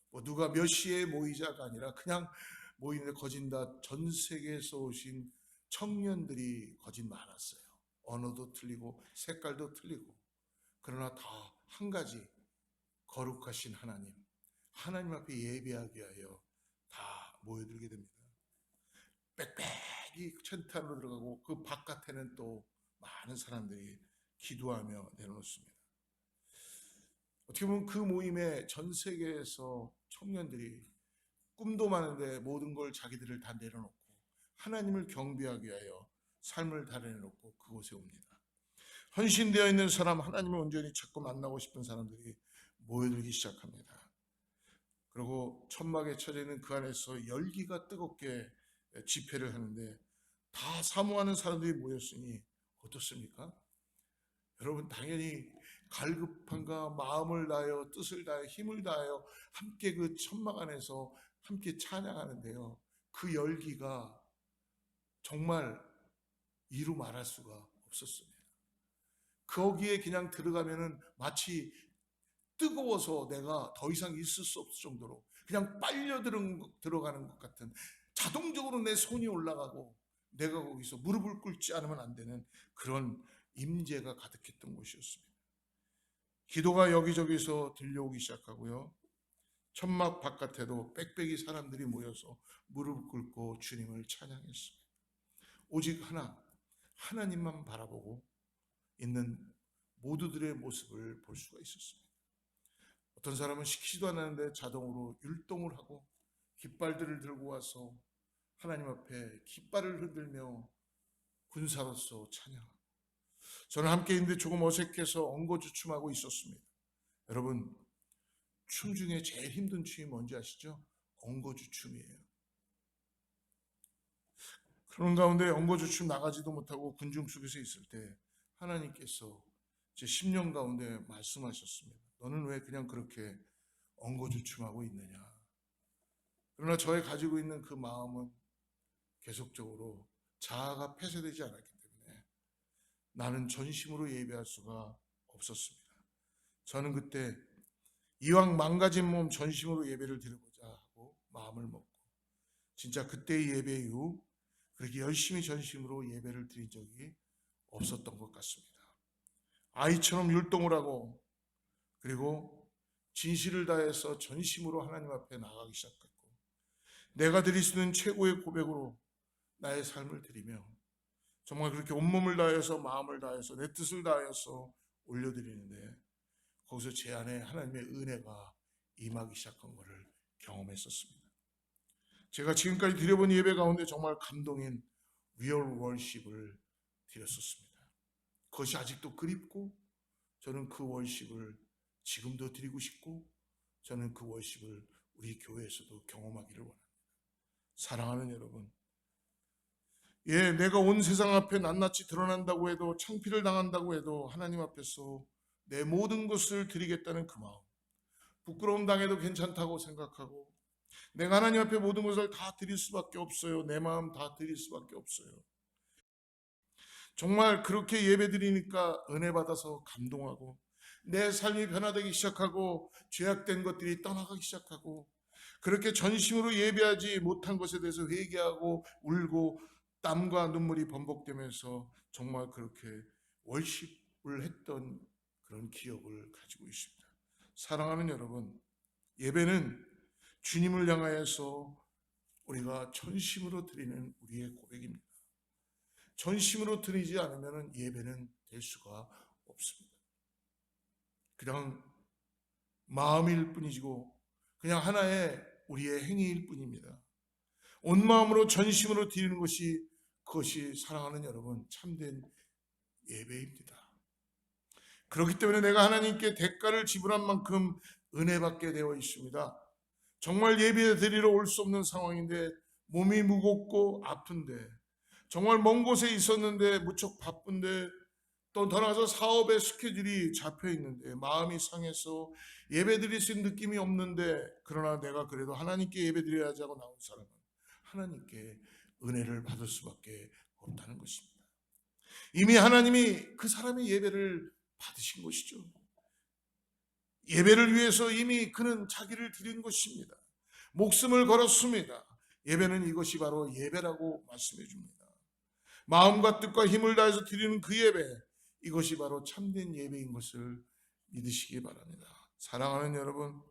Speaker 1: 뭐 누가 몇 시에 모이자가 아니라 그냥 모이는데 거진 다 전 세계에서 오신 청년들이 거진 많았어요. 언어도 틀리고 색깔도 틀리고 그러나 다 한 가지 거룩하신 하나님 앞에 예배하기 위하여 다 모여들게 됩니다. 빽빽이 텐트 안으로 들어가고 그 바깥에는 또 많은 사람들이 기도하며 내려놓습니다. 어떻게 보면 그 모임에 전 세계에서 청년들이 꿈도 많은데 모든 걸 자기들을 다 내려놓고 하나님을 경배하기 위하여 삶을 다 내려놓고 그곳에 옵니다. 헌신되어 있는 사람, 하나님을 온전히 찾고 만나고 싶은 사람들이 모여들기 시작합니다. 그리고 천막에 쳐져 있는 그 안에서 열기가 뜨겁게 집회를 하는데 다 사모하는 사람들이 모였으니 어떻습니까? 여러분, 당연히 갈급함과 마음을 다하여 뜻을 다하여 힘을 다하여 함께 그 천막 안에서 함께 찬양하는데요, 그 열기가 정말 이루 말할 수가 없었습니다. 거기에 그냥 들어가면은 마치 뜨거워서 내가 더 이상 있을 수 없을 정도로 그냥 빨려 들어가는 것 같은, 자동적으로 내 손이 올라가고 내가 거기서 무릎을 꿇지 않으면 안 되는 그런 임재가 가득했던 곳이었습니다. 기도가 여기저기서 들려오기 시작하고요, 천막 바깥에도 빽빽이 사람들이 모여서 무릎 꿇고 주님을 찬양했습니다. 오직 하나님만 바라보고 있는 모두들의 모습을 볼 수가 있었습니다. 어떤 사람은 시키지도 않았는데 자동으로 율동을 하고 깃발들을 들고 와서 하나님 앞에 깃발을 흔들며 군사로서 찬양하고, 저는 함께 있는데 조금 어색해서 엉거주춤하고 있었습니다. 여러분, 춤 중에 제일 힘든 춤이 뭔지 아시죠? 엉거주춤이에요. 그런 가운데 엉거주춤 나가지도 못하고 군중 속에서 있을 때 하나님께서 제 10년 가운데 말씀하셨습니다. 너는 왜 그냥 그렇게 엉거주춤하고 있느냐? 그러나 저의 가지고 있는 그 마음은 계속적으로 자아가 폐쇄되지 않았기 때문에 나는 전심으로 예배할 수가 없었습니다. 저는 그때 이왕 망가진 몸 전심으로 예배를 드려보자 하고 마음을 먹고, 진짜 그때의 예배 이후 그렇게 열심히 전심으로 예배를 드린 적이 없었던 것 같습니다. 아이처럼 율동을 하고 그리고 진실을 다해서 전심으로 하나님 앞에 나가기 시작했고, 내가 드릴 수 있는 최고의 고백으로 나의 삶을 드리며 정말 그렇게 온몸을 다해서 마음을 다해서 내 뜻을 다해서 올려드리는데, 거기서 제 안에 하나님의 은혜가 임하기 시작한 것을 경험했었습니다. 제가 지금까지 드려본 예배 가운데 정말 감동인 리얼 월십을 드렸었습니다. 그것이 아직도 그립고, 저는 그 월십을 지금도 드리고 싶고, 저는 그 월십을 우리 교회에서도 경험하기를 원합니다. 사랑하는 여러분, 내가 온 세상 앞에 낱낱이 드러난다고 해도, 창피를 당한다고 해도 하나님 앞에서 내 모든 것을 드리겠다는 그 마음, 부끄러움 당해도 괜찮다고 생각하고, 내가 하나님 앞에 모든 것을 다 드릴 수밖에 없어요. 내 마음 다 드릴 수밖에 없어요. 정말 그렇게 예배 드리니까 은혜 받아서 감동하고, 내 삶이 변화되기 시작하고, 죄악된 것들이 떠나가기 시작하고, 그렇게 전심으로 예배하지 못한 것에 대해서 회개하고 울고 땀과 눈물이 번복되면서 정말 그렇게 월십을 했던 그런 기억을 가지고 있습니다. 사랑하는 여러분, 예배는 주님을 향하여서 우리가 전심으로 드리는 우리의 고백입니다. 전심으로 드리지 않으면 예배는 될 수가 없습니다. 그냥 마음일 뿐이고 그냥 하나의 우리의 행위일 뿐입니다. 온 마음으로 전심으로 드리는 것이, 그것이 사랑하는 여러분 참된 예배입니다. 그렇기 때문에 내가 하나님께 대가를 지불한 만큼 은혜 받게 되어 있습니다. 정말 예배 드리러 올 수 없는 상황인데, 몸이 무겁고 아픈데, 정말 먼 곳에 있었는데 무척 바쁜데, 또 더 나아가서 사업의 스케줄이 잡혀 있는데 마음이 상해서 예배 드릴 수 있는 느낌이 없는데, 그러나 내가 그래도 하나님께 예배 드려야지 하고 나온 사람은 하나님께 은혜를 받을 수밖에 없다는 것입니다. 이미 하나님이 그 사람의 예배를 받으신 것이죠. 예배를 위해서 이미 그는 자기를 드린 것입니다. 목숨을 걸었습니다. 예배는 이것이 바로 예배라고 말씀해 줍니다. 마음과 뜻과 힘을 다해서 드리는 그 예배, 이것이 바로 참된 예배인 것을 믿으시기 바랍니다. 사랑하는 여러분,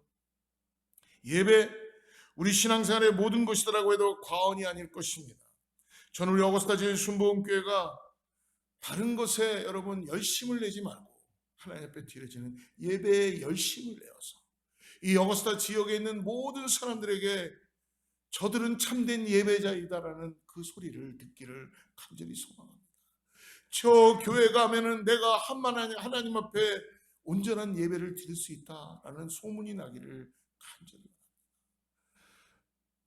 Speaker 1: 예배, 우리 신앙생활의 모든 것이라고 해도 과언이 아닐 것입니다. 저는 우리 어거스타 제일순복음교회가 다른 것에 여러분 열심을 내지 말고 하나님 앞에 드려지는 예배에 열심을 내어서 이 어거스타 지역에 있는 모든 사람들에게 저들은 참된 예배자이다라는 그 소리를 듣기를 간절히 소망합니다. 저 교회 가면은 내가 하나님 앞에 온전한 예배를 드릴 수 있다라는 소문이 나기를 간절히 바랍니다.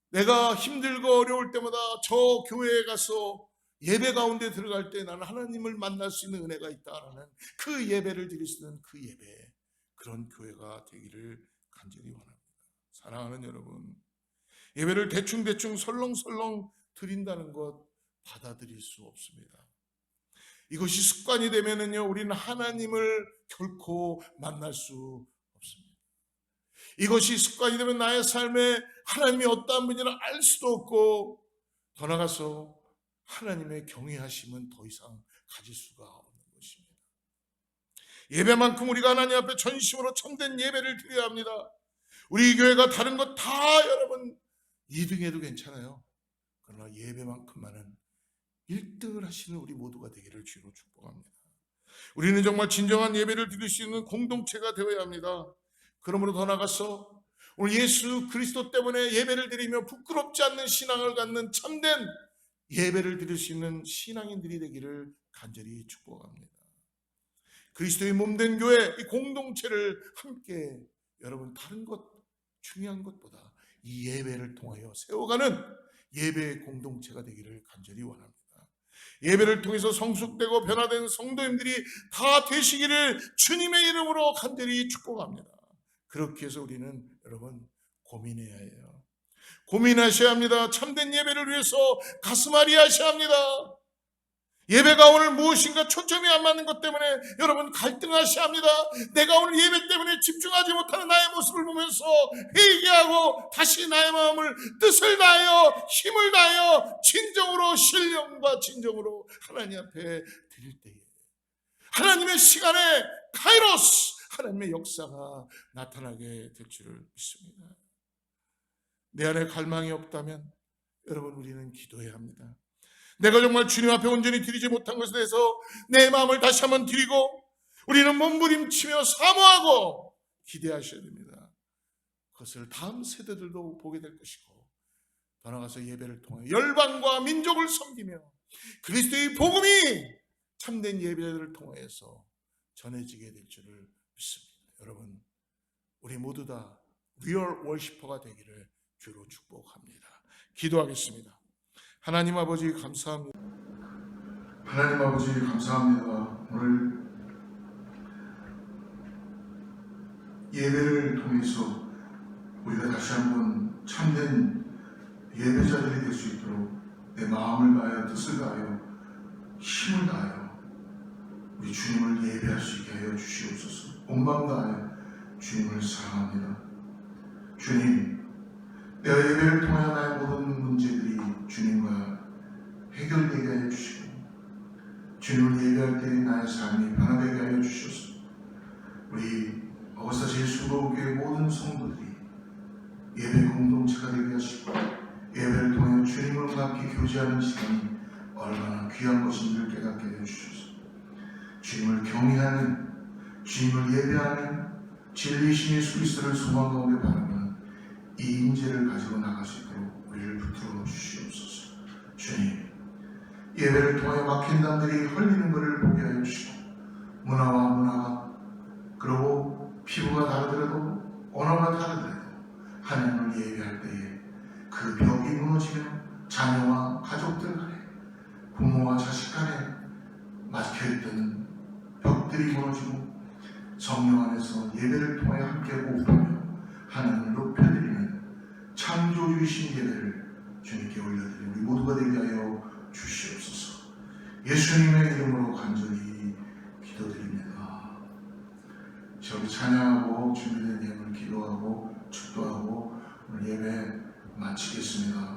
Speaker 1: 내가 힘들고 어려울 때마다 저 교회에 가서 예배 가운데 들어갈 때 나는 하나님을 만날 수 있는 은혜가 있다라는 그 예배를 드릴 수 있는 그 예배, 그런 교회가 되기를 간절히 원합니다. 사랑하는 여러분, 예배를 대충대충 설렁설렁 드린다는 것 받아들일 수 없습니다. 이것이 습관이 되면은요, 우리는 하나님을 결코 만날 수 없습니다. 이것이 습관이 되면 나의 삶에 하나님이 어떠한 분인지를 알 수도 없고, 더 나아가서 하나님의 경외하심은 더 이상 가질 수가 없는 것입니다. 예배만큼 우리가 하나님 앞에 전심으로 참된 예배를 드려야 합니다. 우리 교회가 다른 것 다 여러분 2등해도 괜찮아요. 그러나 예배만큼만은 1등을 하시는 우리 모두가 되기를 주로 축복합니다. 우리는 정말 진정한 예배를 드릴 수 있는 공동체가 되어야 합니다. 그러므로 더 나아가서 오늘 예수 그리스도 때문에 예배를 드리며 부끄럽지 않는 신앙을 갖는 참된 예배를 드릴 수 있는 신앙인들이 되기를 간절히 축복합니다. 그리스도의 몸된 교회, 이 공동체를 함께 여러분 다른 것 중요한 것보다 이 예배를 통하여 세워가는 예배의 공동체가 되기를 간절히 원합니다. 예배를 통해서 성숙되고 변화된 성도님들이 다 되시기를 주님의 이름으로 간절히 축복합니다. 그렇게 해서 우리는 여러분 고민해야 해요. 고민하셔야 합니다. 참된 예배를 위해서 가슴앓이 하셔야 합니다. 예배가 오늘 무엇인가 초점이 안 맞는 것 때문에 여러분 갈등하셔야 합니다. 내가 오늘 예배 때문에 집중하지 못하는 나의 모습을 보면서 회개하고 다시 나의 마음을 뜻을 다하여 힘을 다하여 진정으로 신령과 진정으로 하나님 앞에 드릴 때에 하나님의 시간에 카이로스 하나님의 역사가 나타나게 될 줄을 믿습니다. 내 안에 갈망이 없다면 여러분 우리는 기도해야 합니다. 내가 정말 주님 앞에 온전히 드리지 못한 것에 대해서 내 마음을 다시 한번 드리고 우리는 몸부림치며 사모하고 기대하셔야 됩니다. 그것을 다음 세대들도 보게 될 것이고 더 나아가서 예배를 통해 열방과 민족을 섬기며 그리스도의 복음이 참된 예배를 통해서 전해지게 될 줄을 믿습니다. 여러분 우리 모두 다 리얼 워시퍼가 되기를 주로 축복합니다. 기도하겠습니다. 하나님 아버지 감사합니다.
Speaker 2: 하나님 아버지 감사합니다. 오늘 예배를 통해서 우리가 다시 한번 참된 예배자들이 될 수 있도록 내 마음을 다하여 뜻을 다하여 힘을 다하여 우리 주님을 예배할 수 있게 하여 주시옵소서. 온 마음 다하여 주님을 사랑합니다. 주님, 내가 예배를 통하여 나의 모든 문제들이 주님과 해결되게 하여 주시고 주님을 예배할 때 나의 삶이 변화되게 하여 주시옵소서. 우리 어거스타 제15교회 모든 성도들이 예배 공동체가 되게 하시고 예배를 통하여 주님을 함께 교제하는 시간이 얼마나 귀한 것인지를 깨닫게 하여 주시옵소서. 주님을 경외하는 주님을 예배하는 진리이신 예수 그리스도를 소망 가운데 바라보는 이 인재를 가지고 나갈 수 있도록 우리를 붙들어 주시옵소서. 주님, 예배를 통하여 막힌 담들이 흘리는 것을 보게 하여 주시고 문화와 문화가 그리고 피부가 다르더라도 언어가 다르더라도 하나님을 예배할 때에 그 벽이 무너지면 자녀와 가족들 간에 부모와 자식 간에 막혀있던 벽들이 무너지고 성령 안에서 예배를 통하여 함께 호흡하며 하나님을 높여드리는 창조주이신 예배를 주님께 올려드리는 우리 모두가 되게 하여 주시옵소서. 예수님의 이름으로 간절히 기도드립니다. 저희 찬양하고 준비된 예물 기도하고 축도하고 오늘 예배 마치겠습니다.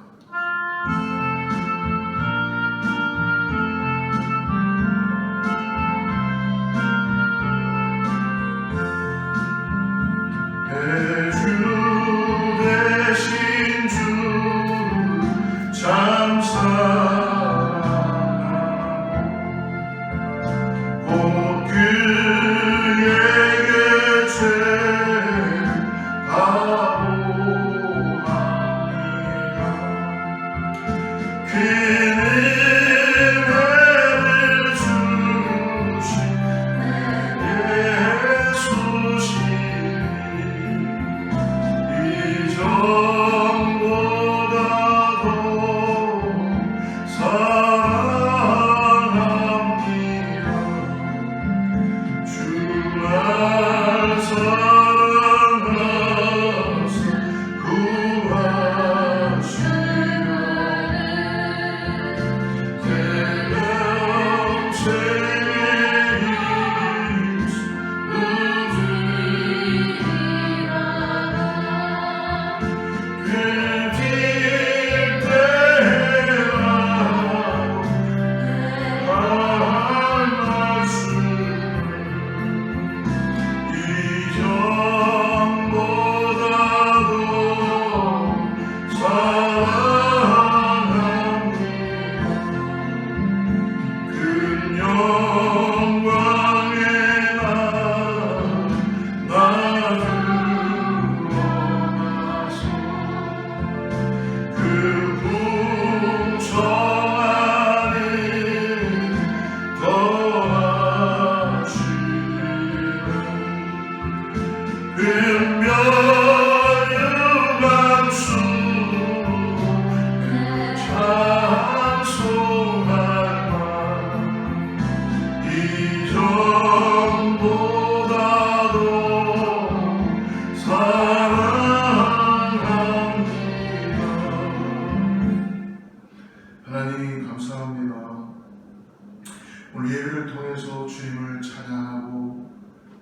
Speaker 2: 주님을 찬양하고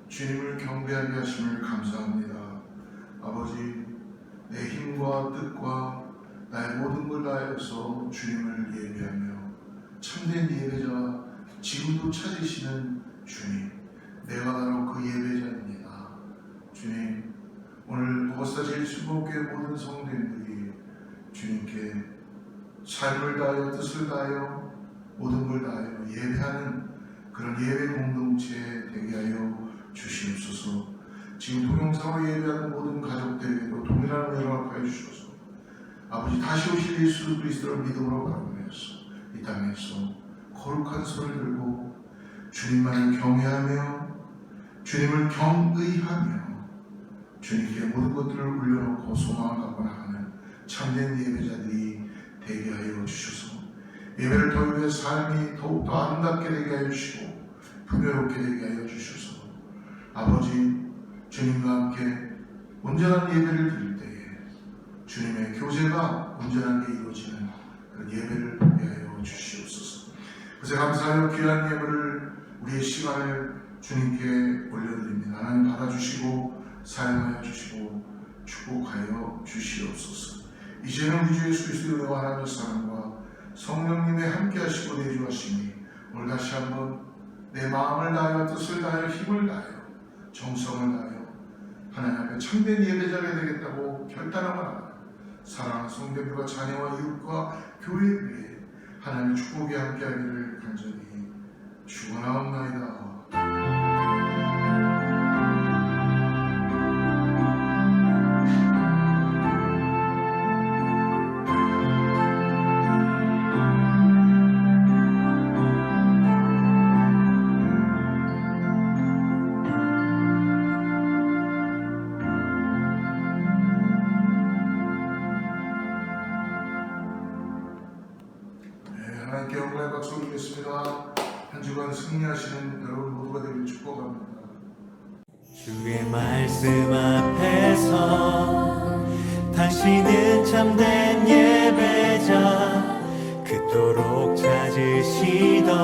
Speaker 2: 주님을 경배하게 하심을 감사합니다. 아버지, 내 힘과 뜻과 나의 모든 걸 다하여서 주님을 예배하며 참된 예배자 지금도 찾으시는 주님, 내가 바로 그 예배자입니다. 주님, 오늘 버스타 제일순복교회 모든 성도님들이 주님께 삶을 다하여 뜻을 다하여 모든 걸 다하여 예배하는 그런 예배 공동체 되게 하여 주시옵소서. 지금 동영상으로 예배하는 모든 가족들에게도 동일한 은혜를 허락하여 주셔서 아버지, 다시 오실 예수 그리스도를 믿음으로 바라보면서 이 땅에서 거룩한 손을 들고 주님만을 경외하며 주님을 경의하며 주님께 모든 것들을 올려놓고 소망을 갖고 나가는 참된 예배자들이 되게 하여 주셔서 예배를 통해 삶이 더욱더 아름답게 되게 하여 주시고 풍요롭게 되게 하여 주셔서 아버지, 주님과 함께 온전한 예배를 드릴 때에 주님의 교제가 온전하게 이루어지는 그런 예배를 보게 하여 주시옵소서. 그래서 감사하여 귀한 예배를 우리의 시간을 주님께 올려드립니다. 하나님 받아주시고 사용하여 주시고 축복하여 주시옵소서. 이제는 우리 주 예수 그리스도의 은혜와 하나님의 사랑과 성령님의 함께 하시고 내주하시니 오늘 다시 한번 내 마음을 다하여 뜻을 다하여 힘을 다하여 정성을 다하여 하나님 앞에 참된 예배자가 되겠다고 결단하고 나가는 사랑하는 성도들과 자녀와 이웃과 교회 위에 하나님의 축복이 함께하기를 간절히 축원하옵나이다. 하나님께 영광의 박수 올리겠습니다. 한 주간 승리하시는 여러분 모두가 되길 축복합니다.
Speaker 4: 주의 말씀 앞에서 당신은 참된 예배자 그토록 찾으시던